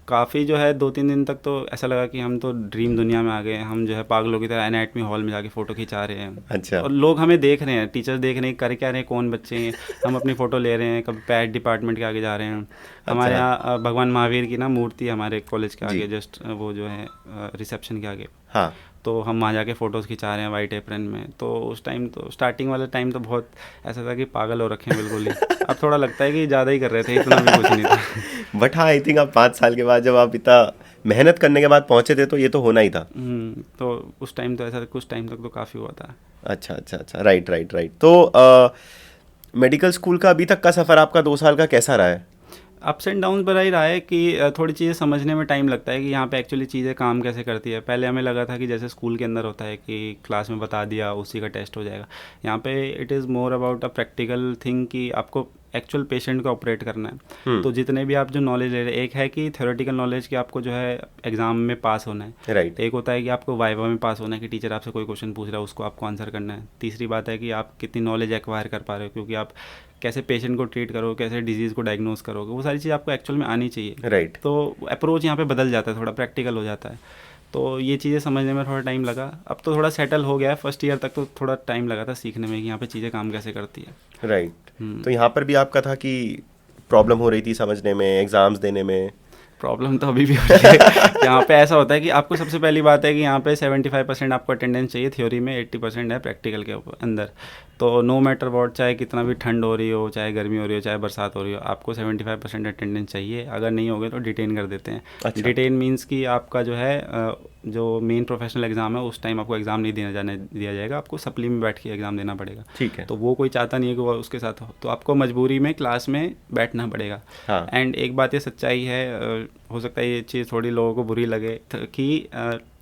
काफ़ी जो है 2-3 दिन तक तो ऐसा लगा कि हम तो ड्रीम दुनिया में आ गए। हम जो है पागलों की तरह एनाटमी हॉल में जाके फ़ोटो खिंचा रहे हैं। अच्छा। और लोग हमें देख रहे हैं, टीचर्स देख रहे हैं कर क्या रहे हैं, कौन बच्चे हैं। हम अपनी फ़ोटो ले रहे हैं, कभी पैड डिपार्टमेंट के आगे जा रहे हैं। हमारे यहाँ भगवान महावीर की ना मूर्ति है हमारे कॉलेज के आगे, जस्ट वो जो है रिसेप्शन के आगे। हाँ। तो हम वहाँ जाके फ़ोटोज़ खिंचा रहे हैं वाइट एप्रन में। तो उस टाइम तो स्टार्टिंग वाला टाइम तो बहुत ऐसा था कि पागल हो रखे हैं बिल्कुल ही। अब थोड़ा लगता है कि ज़्यादा ही कर रहे थे, इतना भी कुछ नहीं था। बट हाँ, आई थिंक आप 5 साल के बाद जब आप इतना मेहनत करने के बाद पहुंचे थे तो ये तो होना ही था। तो उस टाइम तो ऐसा कुछ टाइम तक तो काफ़ी हुआ था। अच्छा अच्छा अच्छा, राइट राइट राइट। तो मेडिकल स्कूल का अभी तक का सफ़र आपका 2 साल का कैसा रहा है? अप्स एंड डाउन्स बड़ा ही रहा है कि थोड़ी चीज़ें समझने में टाइम लगता है कि यहाँ पे एक्चुअली चीज़ें काम कैसे करती है। पहले हमें लगा था कि जैसे स्कूल के अंदर होता है कि क्लास में बता दिया उसी का टेस्ट हो जाएगा। यहाँ पे it is more about a practical thing कि आपको एक्चुअल पेशेंट को ऑपरेट करना है। तो जितने भी आप जो नॉलेज ले रहे हैं, एक है कि थ्योरेटिकल नॉलेज कि आपको जो है एग्ज़ाम में पास होना है। राइट। एक होता है कि आपको वाइवा में पास होना है, कि टीचर आपसे कोई क्वेश्चन पूछ रहा है उसको आपको आंसर करना है। तीसरी बात है कि आप कितनी नॉलेज एक्वायर कर पा रहे हो, क्योंकि आप कैसे पेशेंट को ट्रीट करोगे, कैसे डिजीज़ को डायग्नोस करोगे, वो सारी चीज़ आपको एक्चुअल में आनी चाहिए। राइट। तो अप्रोच यहाँ पे बदल जाता है, थोड़ा प्रैक्टिकल हो जाता है। तो ये चीज़ें समझने में थोड़ा टाइम लगा। अब तो थोड़ा सेटल हो गया है। फर्स्ट ईयर तक तो थोड़ा टाइम लगा था सीखने में कि यहाँ पे चीज़ें काम कैसे करती है। राइट। तो यहाँ पर भी आपका था कि प्रॉब्लम हो रही थी समझने में, एग्ज़ाम्स देने में? प्रॉब्लम तो अभी भी हो रही है। यहाँ पे ऐसा होता है कि आपको सबसे पहली बात है कि यहाँ पे 75% आपको अटेंडेंस चाहिए थ्योरी में, 80% है प्रैक्टिकल के अंदर। तो नो मैटर वॉट, चाहे कितना भी ठंड हो रही हो, चाहे गर्मी हो रही हो, चाहे बरसात हो रही हो, आपको 75% अटेंडेंस चाहिए। अगर नहीं होगे तो डिटेन कर देते हैं। अच्छा। डिटेन मीन्स कि आपका जो है जो मेन प्रोफेशनल एग्ज़ाम है उस टाइम आपको एग्ज़ाम नहीं दिया जाएगा, आपको सप्ली में बैठ के एग्ज़ाम देना पड़ेगा। ठीक है। तो वो कोई चाहता नहीं है कि वो उसके साथ हो, तो आपको मजबूरी में क्लास में बैठना पड़ेगा। हाँ। एंड एक बात ये सच्चाई है, हो सकता है ये चीज़ थोड़ी लोगों को बुरी लगे कि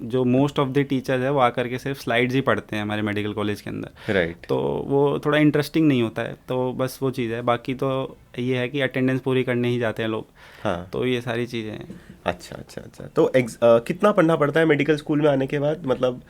जो मोस्ट ऑफ द टीचर्स है वो आकर के सिर्फ स्लाइड्स ही पढ़ते हैं हमारे मेडिकल कॉलेज के अंदर। राइट। तो वो थोड़ा इंटरेस्टिंग नहीं होता है। तो बस वो चीज़ है, बाकी तो ये है कि अटेंडेंस पूरी करने ही जाते हैं लोग। हाँ। तो ये सारी चीज़ें हैं। अच्छा अच्छा अच्छा। तो कितना पढ़ना पड़ता है मेडिकल स्कूल में आने के बाद? मतलब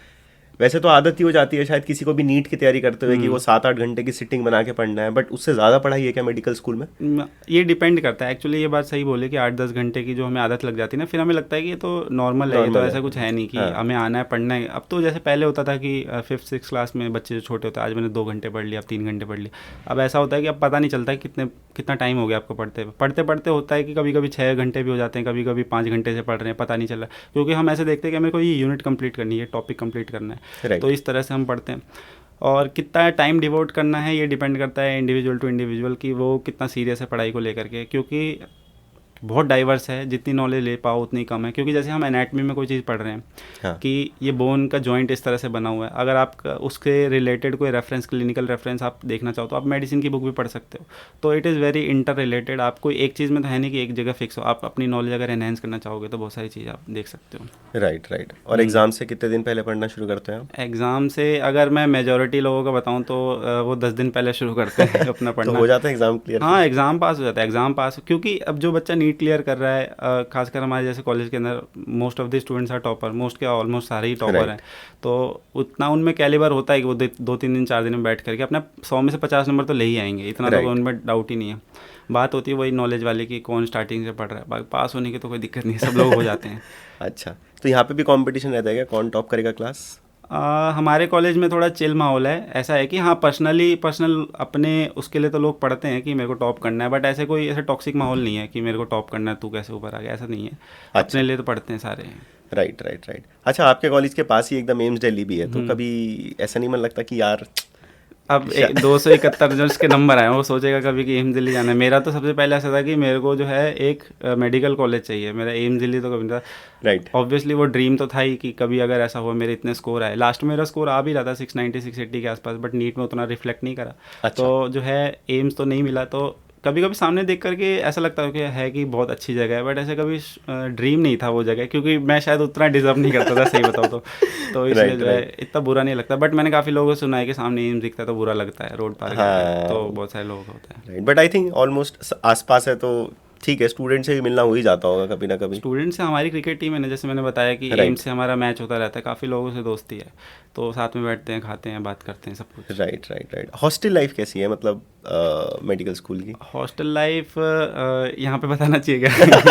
वैसे तो आदत ही हो जाती है शायद किसी को भी नीट की तैयारी करते हुए कि वो 7-8 घंटे की सिटिंग बना के पढ़ना है, बट उससे ज़्यादा पढ़ाई है क्या मेडिकल स्कूल में? ये डिपेंड करता है एक्चुअली। ये बात सही बोले कि 8-10 घंटे की जो हमें आदत लग जाती है ना, फिर हमें लगता है कि ये तो नॉर्मल है, ये तो ऐसा कुछ है नहीं कि हमें आना है पढ़ना है। अब तो जैसे पहले होता था कि 5th-6th क्लास में बच्चे जो छोटे होते हैं, आज मैंने 2 घंटे पढ़ लिया, अब 3 घंटे पढ़ लिया। अब ऐसा होता है कि अब पता नहीं चलता है कितना टाइम हो गया आपको पढ़ते पढ़ते होता है कि कभी कभी 6 घंटे भी हो जाते हैं, कभी कभी 5 घंटे से पढ़ रहे हैं, पता नहीं चल रहा, क्योंकि हम ऐसे देखते हैं कि हमें कोई यूनिट कंप्लीट करनी है, टॉपिक कंप्लीट करना है। तो इस तरह से हम पढ़ते हैं। और कितना टाइम डिवोट करना है ये डिपेंड करता है इंडिविजुअल टू इंडिविजुअल कि वो कितना सीरियस है पढ़ाई को लेकर के, क्योंकि बहुत डाइवर्स है। जितनी नॉलेज ले पाओ उतनी कम है। क्योंकि जैसे हम एनाटमी में कोई चीज़ पढ़ रहे हैं, हाँ। कि ये बोन का जॉइंट इस तरह से बना हुआ है, अगर आप उसके रिलेटेड कोई रेफरेंस, क्लिनिकल रेफरेंस आप देखना चाहो तो आप मेडिसिन की बुक भी पढ़ सकते हो। तो it is very inter related. आप कोई एक चीज़ में तो है नहीं कि एक जगह फिक्स हो। आप अपनी नॉलेज अगर एनहेंस करना चाहोगे तो बहुत सारी चीज़ आप देख सकते हो। Right right. और एग्ज़ाम से कितने दिन पहले पढ़ना शुरू करते हैं आप? एग्ज़ाम से अगर मैं मेजॉरिटी लोगों का बताऊं तो वो 10 दिन पहले शुरू करते हैं अपना पढ़ना। तो हो जाता है एग्ज़ाम क्लियर? हाँ, एग्ज़ाम पास हो जाता है। एग्ज़ाम पास क्योंकि अब जो बच्चा नीट क्लियर कर रहा है, खासकर हमारे जैसे कॉलेज के अंदर most of the students are topper, most क्या ऑलमोस्ट सारे ही टॉपर हैं, तो उतना उनमें कैलिबर होता है कि वो 2-3 दिन 4 दिन में बैठ करके अपना 100 में से 50 नंबर तो ले ही आएंगे, इतना तो उनमें डाउट ही नहीं है। बात होती है वही नॉलेज वाले की, कौन स्टार्टिंग से पढ़ रहा है, पास होने की तो कोई दिक्कत नहीं है, सब लोग हो जाते हैं। अच्छा, तो यहाँ पे भी कंपटीशन रहता है क्या, कौन टॉप करेगा क्लास? हमारे कॉलेज में थोड़ा चिल माहौल है, ऐसा है कि हाँ पर्सनल अपने उसके लिए तो लोग पढ़ते हैं कि मेरे को टॉप करना है, बट ऐसे कोई ऐसे टॉक्सिक माहौल नहीं है कि मेरे को टॉप करना है, तू कैसे ऊपर आ गया, ऐसा नहीं है। अच्छा। अपने लिए तो पढ़ते हैं सारे। Right right right. अच्छा, आपके कॉलेज के पास ही एकदम एम्स दिल्ली भी है, तो कभी ऐसा नहीं मन लगता कि यार अब 271 जो इसके नंबर आए वो सोचेगा कभी कि एम्स दिल्ली जाना है? मेरा तो सबसे पहले ऐसा था कि मेरे को जो है एक मेडिकल कॉलेज चाहिए, मेरा एम्स दिल्ली तो कभी नहीं था। राइट। ऑब्वियसली वो ड्रीम तो था ही कि कभी अगर ऐसा हो, मेरे इतने स्कोर आए, लास्ट में मेरा स्कोर आ भी रहा था 690 680 के आसपास, बट नीट में उतना रिफ्लेक्ट नहीं करा। अच्छा। तो जो है एम्स तो नहीं मिला, तो कभी कभी सामने देख करके ऐसा लगता है कि बहुत अच्छी जगह है, बट ऐसे कभी ड्रीम नहीं था वो जगह, क्योंकि मैं शायद उतना डिजर्व नहीं करता था, सही बताऊँ तो इसलिए जो है इतना बुरा नहीं लगता। बट मैंने काफ़ी लोगों से सुना है कि सामने एम्स दिखता है तो बुरा लगता है, रोड पार करते हैं तो बहुत सारे लोग होते हैं। Right, but I think almost आसपास है तो ठीक है, स्टूडेंट से भी मिलना हो ही जाता होगा कभी ना कभी। स्टूडेंट से हमारी क्रिकेट टीम है ना, जैसे मैंने बताया कि एम्स से हमारा मैच होता रहता है, काफ़ी लोगों से दोस्ती है, तो साथ में बैठते हैं, खाते हैं, बात करते हैं, सब कुछ। Right right right. Hostel life कैसी है, मतलब मेडिकल स्कूल की? हॉस्टल लाइफ यहाँ पे बताना चाहिए क्या?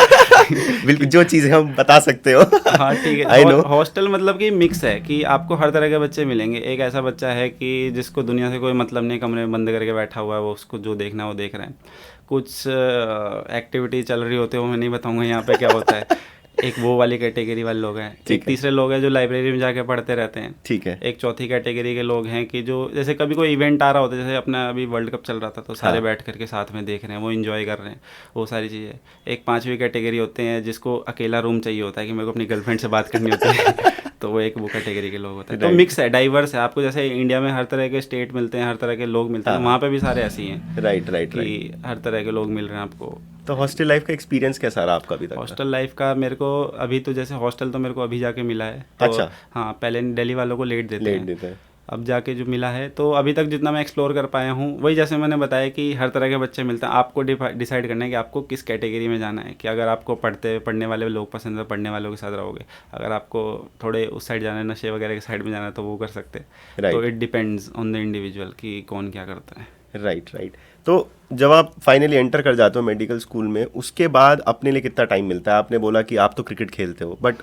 बिल्कुल, जो चीज़ें हम बता सकते हो। हाँ ठीक है। हॉस्टल मतलब कि मिक्स है कि आपको हर तरह के बच्चे मिलेंगे। एक ऐसा बच्चा है कि जिसको दुनिया से कोई मतलब नहीं, कमरे में बंद करके बैठा हुआ है, वो उसको जो देखना है वो देख रहा है। कुछ एक्टिविटी चल रही होती है, वो मैं नहीं बताऊंगा यहाँ पे क्या होता है। एक वो वाली कैटेगरी वाले लोग हैं, एक तीसरे लोग हैं जो लाइब्रेरी में जाके पढ़ते रहते हैं, ठीक है। एक चौथी कैटेगरी के लोग हैं कि जो जैसे कभी कोई इवेंट आ रहा होता है, जैसे अपना अभी वर्ल्ड कप चल रहा था तो सारे बैठ करके साथ में देख रहे हैं, वो इन्जॉय कर रहे हैं, वो सारी चीज़ें। एक पांचवी कैटेगरी होते हैं जिसको अकेला रूम चाहिए होता है कि मेरे को अपनी गर्लफ्रेंड से बात करनी होती है तो वो एक वो कैटेगरी के लोग होते हैं। तो मिक्स है, डाइवर्स है। आपको जैसे इंडिया में हर तरह के स्टेट मिलते हैं, हर तरह के लोग मिलते हैं, वहाँ पे भी सारे ऐसे ही हैं। राइट राइट कि हर तरह के लोग मिल रहे हैं आपको। तो हॉस्टल लाइफ का एक्सपीरियंस कैसा रहा आपका अभी तक? हॉस्टल लाइफ का मेरे को अभी तो जैसे हॉस्टल तो मेरे को अभी जाके मिला है, तो अच्छा। हाँ, पहले दिल्ली वालों को लेट देते हैं, अब जाके जो मिला है, तो अभी तक जितना मैं एक्सप्लोर कर पाया हूँ, वही जैसे मैंने बताया कि हर तरह के बच्चे मिलते हैं। आपको डिसाइड करना है कि आपको किस कैटेगरी में जाना है, कि अगर आपको पढ़ने वाले लोग पसंद है, पढ़ने वालों के साथ रहोगे। अगर आपको थोड़े उस साइड जाना है, नशे वगैरह के साइड में जाना है, तो वो कर सकते हैं। तो it depends on the individual कि कौन क्या करता है। Right right. तो जब आप फाइनली एंटर कर जाते हो मेडिकल स्कूल में, उसके बाद अपने लिए कितना टाइम मिलता है? आपने बोला कि आप तो क्रिकेट खेलते हो, बट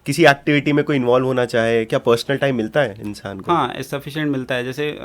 किसी एक्टिविटी में कोई इन्वॉल्व होना चाहे, क्या पर्सनल टाइम मिलता है इंसान को? हाँ, सफिशिएंट मिलता है। जैसे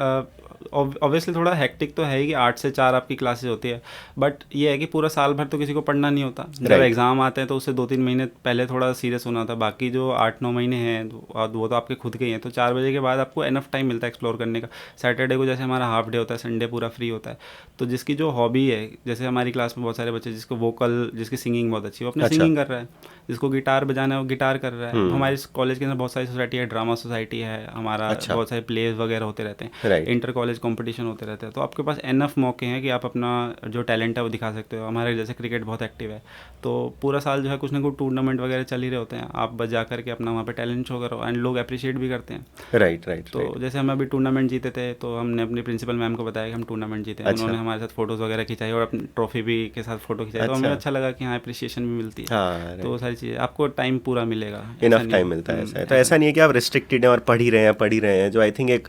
ऑब्वियसली थोड़ा हेक्टिक तो है ही कि 8 से 4 आपकी क्लासेस होती है, बट ये है कि पूरा साल भर तो किसी को पढ़ना नहीं होता। जब एग्ज़ाम आते हैं तो उससे 2-3 महीने पहले थोड़ा सीरियस होना था, बाकी जो 8-9 महीने हैं वो तो आपके खुद के ही हैं। तो 4 बजे के बाद आपको एनफ टाइम मिलता है एक्सप्लोर करने का। सैटरडे को जैसे हमारा हाफ डे होता है, संडे पूरा फ्री होता है। तो जिसकी जो हॉबी है, जैसे हमारी क्लास में बहुत सारे बच्चे जिसकी सिंगिंग बहुत अच्छी है, वो अपने सिंगिंग कर रहा है, जिसको गिटार बजाना है वो गिटार कर रहा है। हमारे कॉलेज के अंदर बहुत सारी सोसाइटी है, ड्रामा सोसाइटी है हमारा, बहुत सारे प्लेज वगैरह होते रहते हैं, इंटर कॉलेज कॉम्पिटिशन होते रहते हैं। तो आपके पास एनफ मौके हैं कि आप अपना जो टैलेंट है वो दिखा सकते हो। हमारे जैसे क्रिकेट बहुत एक्टिव है, तो पूरा साल जो है कुछ ना कुछ टूर्नामेंट वगैरह चल ही रहे होते हैं। आप बस जा करके अपना वहाँ पे टैलेंट शो करो, एंड लोग अप्रिशिएट भी करते हैं। Right right. तो जैसे हम अभी टूर्नामेंट जीते थे, तो हमने अपनी प्रिंसिपल मैम को बताया कि हम टूर्नामेंट जीते हैं। उन्होंने हमारे साथ फोटोज़ वगैरह खिंचाई और अपनी ट्रॉफी भी के साथ फोटो खिंचाई, तो हमें अच्छा लगा कि हाँ, अप्रिशिएशन भी मिलती है। तो वो सारी चीज़ें आपको टाइम पूरा मिलेगा, इनफ टाइम मिलता है। ऐसा है, तो ऐसा नहीं है कि आप रिस्ट्रिक्टेड हैं और पढ़ ही रहे हैं, जो आई थिंक एक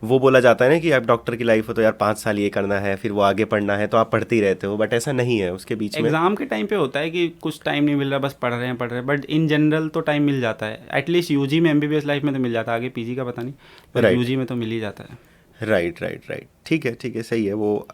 वो बोला जाता है ना कि आप डॉक्टर की लाइफ हो तो यार 5 साल ये करना है, फिर वो आगे पढ़ना है, तो आप पढ़ते ही रहते हो, बट ऐसा नहीं है। उसके बीच में एग्जाम के टाइम पे होता है कि कुछ टाइम नहीं मिल रहा, बस पढ़ रहे हैं, बट इन जनरल तो टाइम मिल जाता है। एटलीस्ट यूजी में, एमबीबीएस लाइफ में तो मिल जाता है, आगे पीजी का पता नहीं, पर यूजी में तो मिल ही जाता है। Right right right. ठीक है, सही है। वो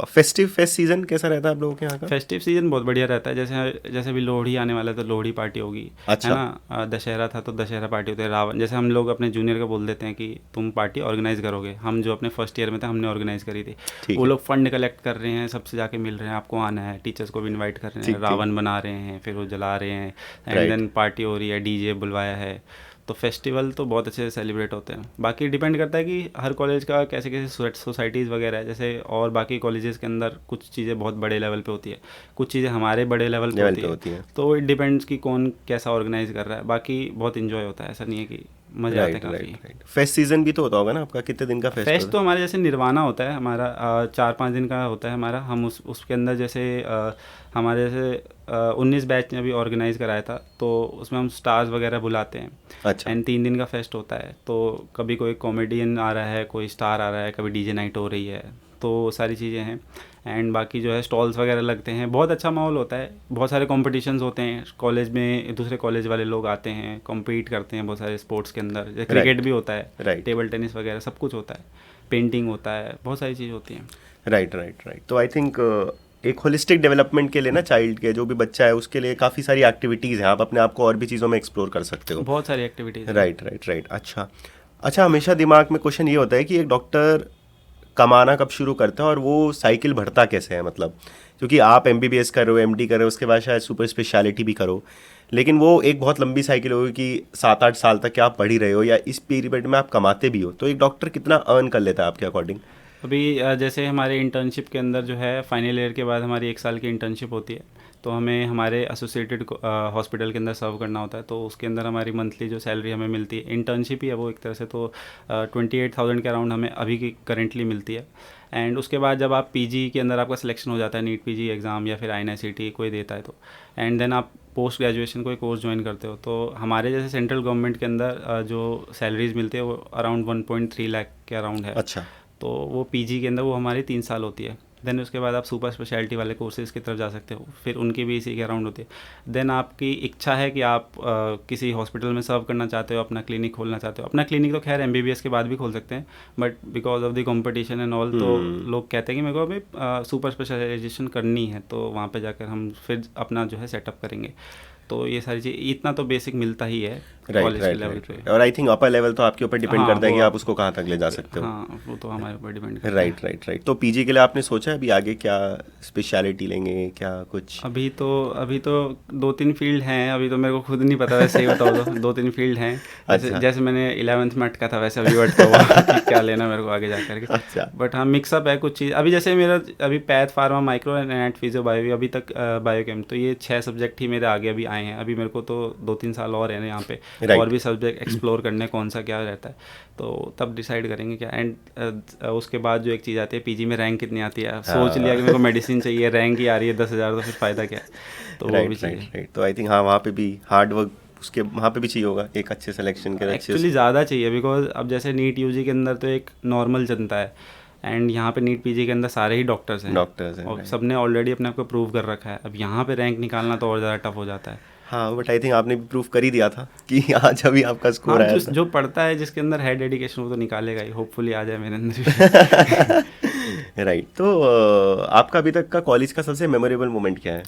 फेस्ट सीजन कैसा रहता है आप लोगों के यहाँ का? फेस्टिव सीजन बहुत बढ़िया रहता है। जैसे अभी लोहड़ी आने वाला है, तो लोहड़ी पार्टी होगी। अच्छा। है ना, दशहरा था तो दशहरा पार्टी होती है। रावण, जैसे हम लोग अपने जूनियर को बोल देते हैं कि तुम पार्टी ऑर्गेनाइज करोगे। हम जो अपने फर्स्ट ईयर में थे, हमने ऑर्गेनाइज करी थी। वो लोग फंड कलेक्ट कर रहे हैं, सबसे जाके मिल रहे हैं, आपको आना है, टीचर्स को भी इन्वाइट कर रहे हैं, रावण बना रहे हैं, फिर वो जला रहे हैं, एंड देन पार्टी हो रही है, डीजे बुलवाया है। तो फेस्टिवल तो बहुत अच्छे से सेलिब्रेट होते हैं। बाकी डिपेंड करता है कि हर कॉलेज का कैसे कैसे सोसाइटीज़ वगैरह है, जैसे और बाकी कॉलेजेस के अंदर कुछ चीज़ें बहुत बड़े लेवल पे होती है, कुछ चीज़ें हमारे बड़े लेवल पे होती है। तो इट डिपेंड्स कि कौन कैसा ऑर्गेनाइज कर रहा है। बाकी बहुत इन्जॉय होता है, ऐसा नहीं है कि मज़े आते हैं राइट काफ़ी। Right right. फेस्ट सीजन भी तो होता होगा ना आपका, कितने दिन का फेस्ट फेस्ट होता तो हमारे जैसे निर्वाणा होता है हमारा, 4-5 दिन का होता है हमारा। हम उसके अंदर जैसे हमारे जैसे 19 बैच ने अभी ऑर्गेनाइज कराया था, तो उसमें हम स्टार्स वगैरह बुलाते हैं। है? अच्छा। एंड 3 दिन का फेस्ट होता है, तो कभी कोई कॉमेडियन आ रहा है, कोई स्टार आ रहा है, कभी डीजे नाइट हो रही है, तो सारी चीज़ें हैं। एंड बाकी जो है स्टॉल्स वगैरह लगते हैं, बहुत अच्छा माहौल होता है। बहुत सारे कॉम्पिटिशन्स होते हैं कॉलेज में, दूसरे कॉलेज वाले लोग आते हैं, कॉम्पीट करते हैं बहुत सारे स्पोर्ट्स के अंदर, जैसे क्रिकेट भी होता है, राइट टेबल टेनिस वगैरह सब कुछ होता है, पेंटिंग होता है, बहुत सारी चीज़ होती हैं। Right right right. तो आई थिंक एक होलिस्टिक डेवलपमेंट के लिए ना, चाइल्ड के जो भी बच्चा है उसके लिए काफ़ी सारी एक्टिविटीज़ हैं, आप अपने आप को और भी चीज़ों में एक्सप्लोर कर सकते हो। बहुत सारी एक्टिविटीज़ हैं। Right right right. अच्छा अच्छा, हमेशा दिमाग में क्वेश्चन ये होता है कि एक डॉक्टर कमाना कब शुरू करता है और वो साइकिल भरता कैसे है, मतलब क्योंकि आप एमबीबीएस कर रहे हो, एमडी कर रहे हो, उसके बाद शायद सुपर स्पेशलिटी भी करो, लेकिन वो एक बहुत लंबी साइकिल होगी कि 7-8 साल तक क्या आप पढ़ ही रहे हो या इस पीरियड में आप कमाते भी हो, तो एक डॉक्टर कितना अर्न कर लेता है आपके अकॉर्डिंग? अभी जैसे हमारे इंटर्नशिप के अंदर जो है फाइनल ईयर के बाद हमारी 1 साल की इंटर्नशिप होती है, तो हमें हमारे एसोसिएटेड हॉस्पिटल के अंदर सर्व करना होता है, तो उसके अंदर हमारी मंथली जो सैलरी हमें मिलती है, इंटर्नशिप ही है वो एक तरह से, तो 28,000 के अराउंड हमें अभी की करेंटली मिलती है। एंड उसके बाद जब आप पीजी के अंदर आपका सिलेक्शन हो जाता है, नीट पीजी एग्ज़ाम या फिर INICET कोई देता है तो, एंड देन आप पोस्ट ग्रेजुएशन कोई कोर्स ज्वाइन करते हो, तो हमारे जैसे सेंट्रल गवर्नमेंट के अंदर जो सैलरीज मिलती है वो अराउंड 1.3 लाख के अराउंड है। अच्छा। तो वो पीजी के अंदर वो हमारी 3 साल होती है। देन उसके बाद आप सुपर स्पेशलिटी वाले कोर्सेज़ की तरफ जा सकते हो, फिर उनकी भी इसी के अराउंड होती है। देन आपकी इच्छा है कि आप किसी हॉस्पिटल में सर्व करना चाहते हो, अपना क्लिनिक खोलना चाहते हो। अपना क्लिनिक तो खैर एमबीबीएस के बाद भी खोल सकते हैं, but because of the competition and all, तो लोग कहते हैं कि मेरे को अभी सुपर स्पेशलाइजेशन करनी है, तो वहाँ पे जाकर हम फिर अपना जो है सेटअप करेंगे। तो ये सारी चीज़, इतना तो बेसिक मिलता ही है राइट कॉलेज के राइट लेवल राइट पे। राइट। और आई थिंक अपर लेवल तो आपके ऊपर डिपेंड हाँ करता है कि वो, आप उसको कहाँ तक ले जा सकते हो। हाँ वो तो हमारे ऊपर डिपेंड करता है। Right right right. तो पीजी के लिए आपने सोचा है अभी आगे क्या स्पेशलिटी लेंगे, क्या कुछ? अभी तो 2-3 फील्ड हैं, अभी तो मेरे को खुद नहीं पता, वैसे ही बताओ तो 2-3 फील्ड हैं। जैसे अच्छा। जैसे मैंने 11th में अटका था, वैसे अभी अटका हुआ कि क्या लेना मेरे को आगे जा करके। अच्छा। बट हाँ, मिक्सअप है कुछ चीज़। अभी जैसे मेरा अभी path, pharma, micro and physio bio, अभी तक बायोकेम, तो ये 6 सब्जेक्ट ही मेरे आगे अभी आए हैं। अभी मेरे को तो 2-3 साल और है ना यहाँ पे, Right. और भी सब्जेक्ट एक्सप्लोर करने, कौन सा क्या रहता है, तो तब डिसाइड करेंगे क्या। एंड उसके बाद जो एक चीज़ आती है, पीजी में रैंक कितनी आती है। सोच लिया कि मेरे को मेडिसिन चाहिए, रैंक ही आ रही है 10,000, तो फिर फ़ायदा क्या है, तो वो भी राइट चाहिए। Right right. तो आई थिंक हाँ, वहाँ पे भी हार्ड वर्क उसके वहाँ पे भी चाहिए होगा एक अच्छे सिलेक्शन के, अच्छे एक्चुअली ज़्यादा चाहिए, बिकॉज अब जैसे नीट यूजी के अंदर तो एक नॉर्मल जनता है, एंड यहाँ पे नीट पीजी के अंदर सारे ही डॉक्टर्स हैं, डॉक्टर्स हैं, और right. सबने ऑलरेडी अपने आप को प्रूव कर रखा है। अब यहाँ पे रैंक निकालना तो और ज़्यादा टफ हो जाता है। हाँ, बट आई थिंक आपने भी प्रूफ कर ही दिया था कि आज अभी आपका स्कोर हाँ, आया जो था। जो पढ़ता है, जिसके अंदर है डेडिकेशन, वो तो निकालेगा ही। होपफुली आ जाए मेरे अंदर भी। राइट। तो आपका अभी तक का कॉलेज का सबसे मेमोरेबल मोमेंट क्या है?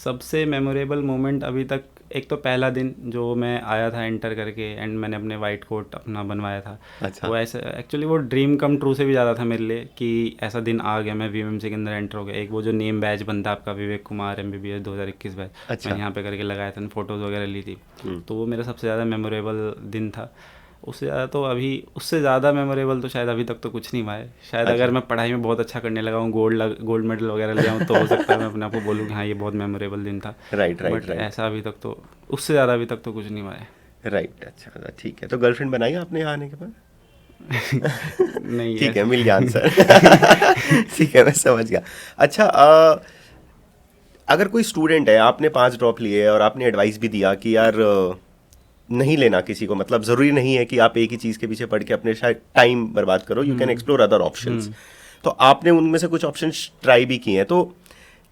सबसे मेमोरेबल मोमेंट अभी तक, एक तो पहला दिन जो मैं आया था एंटर करके, एंड मैंने अपने वाइट कोट अपना बनवाया था। अच्छा। वो ऐसे एक्चुअली वो ड्रीम कम ट्रू से भी ज़्यादा था मेरे लिए कि ऐसा दिन आ गया, मैं वीएमसी के अंदर एंटर हो गया। एक वो जो नेम बैच बनता है आपका, विवेक कुमार एमबीबीएस 2021 बैच, अच्छा। मैंने यहाँ पे करके लगाया था, फ़ोटोज़ वगैरह ली थी, तो वो मेरा सबसे ज़्यादा मेमोरेबल दिन था। उससे ज़्यादा तो अभी, उससे ज़्यादा मेमोरेबल तो शायद अभी तक तो कुछ नहीं हुआ है। शायद अच्छा। अगर मैं पढ़ाई में बहुत अच्छा करने लगा हूँ, गोल्ड मेडल वगैरह ले आऊँ, तो हो सकता है मैं अपने आप को बोलूँ कि हाँ ये बहुत मेमोरेबल दिन था। राइट राइट बट राइट ऐसा अभी तक तो, उससे ज़्यादा अभी तक तो कुछ नहीं हुआ है। राइट। अच्छा, ठीक है। तो गर्लफ्रेंड बनाई आपने यहाँ आने के बाद? नहीं ठीक है, ऐसे- मिल गया आंसर। ठीक है, मैं समझ गया। अच्छा, अगर कोई स्टूडेंट है, आपने 5 ड्रॉप लिए और आपने एडवाइस भी दिया कि यार नहीं लेना किसी को, मतलब ज़रूरी नहीं है कि आप एक ही चीज़ के पीछे पढ़ के अपने शायद टाइम बर्बाद करो, you can explore other options, तो आपने उनमें से कुछ ऑप्शंस ट्राई भी किए हैं, तो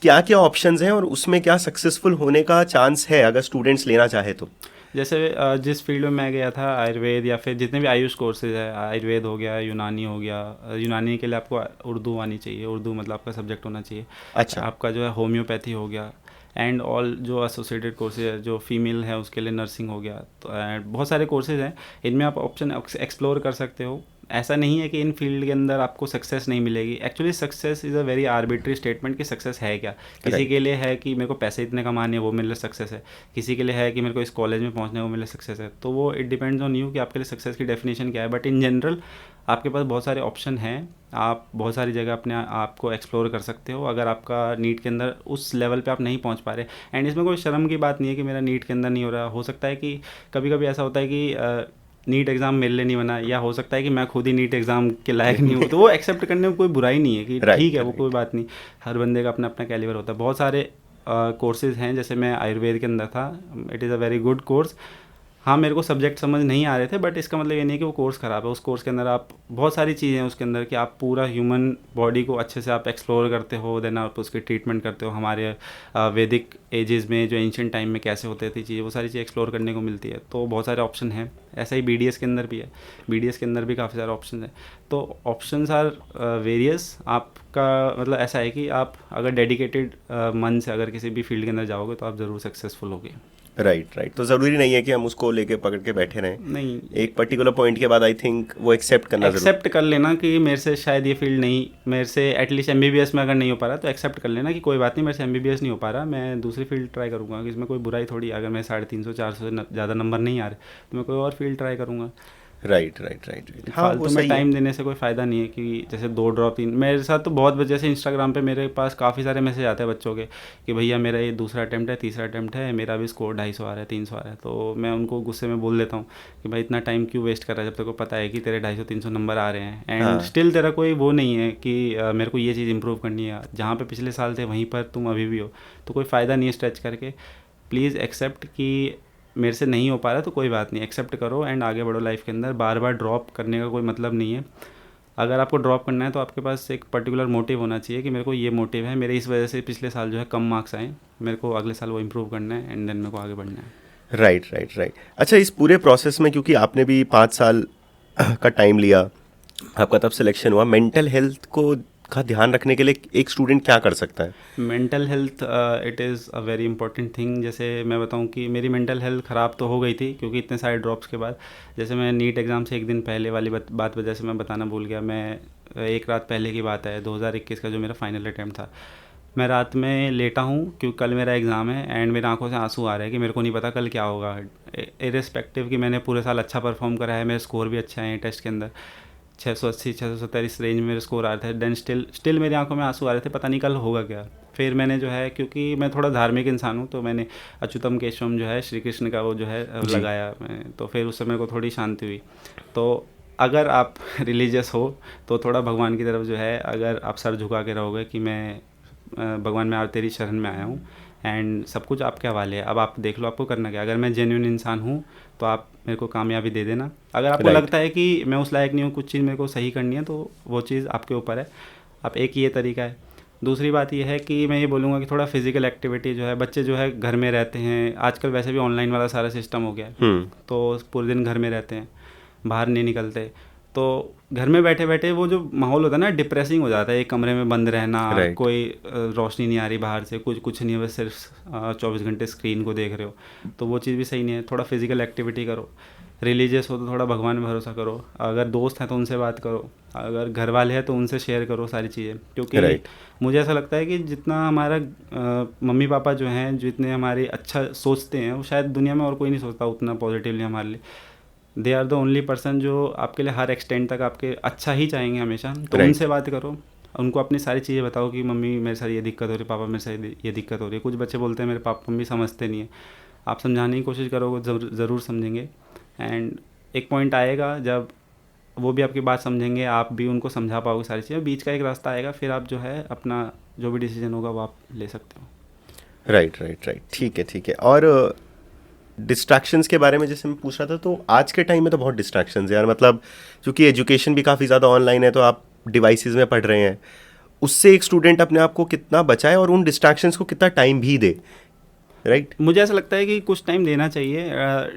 क्या क्या ऑप्शंस हैं और उसमें क्या सक्सेसफुल होने का चांस है अगर स्टूडेंट्स लेना चाहे तो? जैसे जिस फील्ड में मैं गया था, आयुर्वेद या फिर जितने भी आयुष कोर्सेज है, आयुर्वेद हो गया, यूनानी हो गया। यूनानी के लिए आपको उर्दू आनी चाहिए, उर्दू मतलब आपका सब्जेक्ट होना चाहिए। अच्छा। आपका जो है होम्योपैथी हो गया, एंड ऑल जो एसोसिएटेड कोर्सेज है, जो फीमेल है उसके लिए नर्सिंग हो गया, तो बहुत सारे कोर्सेज हैं, इनमें आप ऑप्शन एक्सप्लोर कर सकते हो। ऐसा नहीं है कि इन फील्ड के अंदर आपको सक्सेस नहीं मिलेगी। Actually success is a very arbitrary statement कि सक्सेस है क्या। किसी के लिए है कि मेरे को पैसे इतने कमाने हैं, वो मेरे लिए सक्सेस है। किसी के लिए है कि मेरे को इस कॉलेज में पहुंचना है, वो मेरे लिए सक्सेस है। तो वो इट डिपेंड्स ऑन यू कि आपके लिए सक्सेस की डेफिनेशन क्या है। बट इन जनरल आपके पास बहुत सारे ऑप्शन हैं, आप बहुत सारी जगह अपने आप को एक्सप्लोर कर सकते हो अगर आपका नीट के अंदर उस लेवल पे आप नहीं पहुंच पा रहे। एंड इसमें कोई शर्म की बात नहीं है कि मेरा नीट के अंदर नहीं हो रहा। हो सकता है कि कभी कभी ऐसा होता है कि नीट एग्ज़ाम मेरे लिए नहीं बना, या हो सकता है कि मैं खुद ही नीट एग्ज़ाम के लायक नहीं हूँ, तो वो एक्सेप्ट करने में कोई बुराई नहीं है कि ठीक है, वो कोई बात नहीं। हर बंदे का अपना अपना कैलिबर होता है। बहुत सारे कोर्सेज़ हैं, जैसे मैं आयुर्वेद के अंदर था, it is a very good course. हाँ, मेरे को सब्जेक्ट समझ नहीं आ रहे थे, बट इसका मतलब ये नहीं है कि वो कोर्स ख़राब है। उस कोर्स के अंदर आप बहुत सारी चीज़ें हैं उसके अंदर कि आप पूरा ह्यूमन बॉडी को अच्छे से आप एक्सप्लोर करते हो, देन आप उसकी ट्रीटमेंट करते हो। हमारे वैदिक एजेस में जो एंशियंट टाइम में कैसे होते थे चीज़ें, वो सारी चीज़ें एक्सप्लोर करने को मिलती है। तो बहुत सारे ऑप्शन हैं। ऐसा ही BDS के अंदर भी है, BDS के अंदर भी काफ़ी सारे ऑप्शन हैं। तो ऑप्शंस आर वेरियस। आपका मतलब ऐसा है कि आप अगर डेडिकेटेड मन से अगर किसी भी फील्ड के अंदर जाओगे तो आप ज़रूर सक्सेसफुल होगे। राइट। तो ज़रूरी नहीं है कि हम उसको लेके पकड़ के बैठे रहें। नहीं, एक पर्टिकुलर पॉइंट के बाद आई थिंक वो एक्सेप्ट करना एक्सेप्ट कर लेना कि मेरे से शायद ये फील्ड नहीं, मेरे से एटलीस्ट MBBS में अगर नहीं हो पा रहा तो एक्सेप्ट कर लेना कि कोई बात नहीं, मेरे से MBBS नहीं हो पा रहा, मैं दूसरी फील्ड ट्राई करूँगा। इसमें कोई बुराई थोड़ी। अगर मैं 350-400 से ज़्यादा नंबर नहीं आ रहे तो मैं कोई और फील्ड ट्राई करूँगा। राइट। हाँ, फालतू में टाइम देने से कोई फ़ायदा नहीं है कि जैसे 2 ड्रॉप 3। मेरे साथ तो बहुत जैसे इंस्टाग्राम पे मेरे पास काफ़ी सारे मैसेज आते हैं बच्चों के कि भैया मेरा ये दूसरा अटैम्प्ट है, तीसरा अटैम्प्ट है, मेरा भी स्कोर 250 आ रहा है, 300 आ रहा है। तो मैं उनको गुस्से में बोल देता हूँ कि भाई इतना टाइम क्यों वेस्ट कर रहा है, जब तक को पता है कि तेरे 250-300 नंबर आ रहे हैं एंड स्टिल तेरा कोई वो नहीं है कि मेरे को ये चीज़ इंप्रूव करनी है। जहाँ पे पिछले साल थे वहीं पर तुम अभी भी हो, तो कोई फ़ायदा नहीं है स्ट्रेच करके। प्लीज़ एक्सेप्ट कि मेरे से नहीं हो पा रहा तो कोई बात नहीं, एक्सेप्ट करो एंड आगे बढ़ो लाइफ के अंदर। बार बार ड्रॉप करने का कोई मतलब नहीं है। अगर आपको ड्रॉप करना है तो आपके पास एक पर्टिकुलर मोटिव होना चाहिए कि मेरे को ये मोटिव है, मेरे इस वजह से पिछले साल जो है कम मार्क्स आए, मेरे को अगले साल वो इम्प्रूव करना है एंड देन मेरे को आगे बढ़ना है। राइट। अच्छा, इस पूरे प्रोसेस में क्योंकि आपने भी 5 साल का टाइम लिया, आपका तब सिलेक्शन हुआ, मेंटल हेल्थ को का ध्यान रखने के लिए एक स्टूडेंट क्या कर सकता है? Mental health it is a very important thing. जैसे मैं बताऊं कि मेरी मेंटल हेल्थ ख़राब तो हो गई थी क्योंकि इतने सारे ड्रॉप्स के बाद। जैसे मैं नीट एग्ज़ाम से एक दिन पहले वाली बात वजह से मैं बताना भूल गया। मैं एक रात पहले की बात है, 2021 का जो मेरा फाइनल अटैम्प्ट था, मैं रात में लेटा हूँ क्योंकि कल मेरा एग्ज़ाम है एंड मेरी आंखों से आंसू आ रहे हैं कि मेरे को नहीं पता कल क्या होगा। इरिस्पेक्टिव कि मैंने पूरे साल अच्छा परफॉर्म करा है, मेरे स्कोर भी अच्छे आए हैं टेस्ट के अंदर, 680 670 इस रेंज में मेरे स्कोर आ रहे थे। देन स्टिल मेरी आंखों में आंसू आ रहे थे, पता नहीं कल होगा क्या। फिर मैंने जो है, क्योंकि मैं थोड़ा धार्मिक इंसान हूँ, तो मैंने अच्युतम केशवम जो है श्री कृष्ण का वो जो है लगाया मैं, तो फिर उस समय को थोड़ी शांति हुई। तो अगर आप रिलीजियस हो तो थोड़ा भगवान की तरफ जो है, अगर आप सर झुका के रहोगे कि मैं भगवान मैं तेरी शरण में आया हूँ एंड सब कुछ आपके हवाले है, अब आप देख लो आपको करना क्या। अगर मैं जेन्युइन इंसान हूँ तो आप मेरे को कामयाबी दे देना। अगर आपको लगता है कि मैं उस लायक नहीं हूँ, कुछ चीज़ मेरे को सही करनी है, तो वो चीज़ आपके ऊपर है। आप एक ये तरीका है। दूसरी बात ये है कि मैं ये बोलूँगा कि थोड़ा फिजिकल एक्टिविटी जो है, बच्चे जो है घर में रहते हैं आजकल, वैसे भी ऑनलाइन वाला सारा सिस्टम हो गया है, तो पूरे दिन घर में रहते हैं, बाहर नहीं निकलते, तो घर में बैठे बैठे वो जो माहौल होता है ना, डिप्रेसिंग हो जाता है। एक कमरे में बंद रहना, कोई रोशनी नहीं आ रही बाहर से, कुछ नहीं है, बस सिर्फ 24 घंटे स्क्रीन को देख रहे हो, तो वो चीज़ भी सही नहीं है। थोड़ा फिजिकल एक्टिविटी करो। रिलीजियस हो तो थोड़ा भगवान में भरोसा करो। अगर दोस्त हैं तो उनसे बात करो, अगर घर वाले हैं तो उनसे शेयर करो सारी चीज़ें। क्योंकि मुझे ऐसा लगता है कि जितना हमारा मम्मी पापा जो हैं, जितने हमारे अच्छा सोचते हैं, वो शायद दुनिया में और कोई नहीं सोचता उतना पॉजिटिवली हमारे लिए। They are the only person जो आपके लिए हर एक्सटेंट तक आपके अच्छा ही चाहेंगे हमेशा। तो उनसे बात करो, उनको अपनी सारी चीज़ें बताओ कि मम्मी मेरे साथ ये दिक्कत हो रही है, पापा मेरे साथ ये दिक्कत हो रही है। कुछ बच्चे बोलते हैं मेरे पापा मम्मी समझते नहीं है, आप समझाने की कोशिश करोगे ज़रूर समझेंगे। एंड एक पॉइंट आएगा जब वो भी आपकी बात समझेंगे, आप भी उनको समझा पाओगे सारी चीज़ें, बीच का एक रास्ता आएगा, फिर आप जो है अपना जो भी डिसीजन होगा वो आप ले सकते हो। राइट। ठीक है। और डिस्ट्रैक्शंस के बारे में जैसे मैं पूछ रहा था, तो आज के टाइम में तो बहुत डिस्ट्रैक्शंस है यार। मतलब क्योंकि एजुकेशन भी काफ़ी ज़्यादा ऑनलाइन है, तो आप डिवाइसेस में पढ़ रहे हैं, उससे एक स्टूडेंट अपने आप को कितना बचाए और उन डिस्ट्रैक्शंस को कितना टाइम भी दे, राइट? मुझे ऐसा लगता है कि कुछ टाइम देना चाहिए।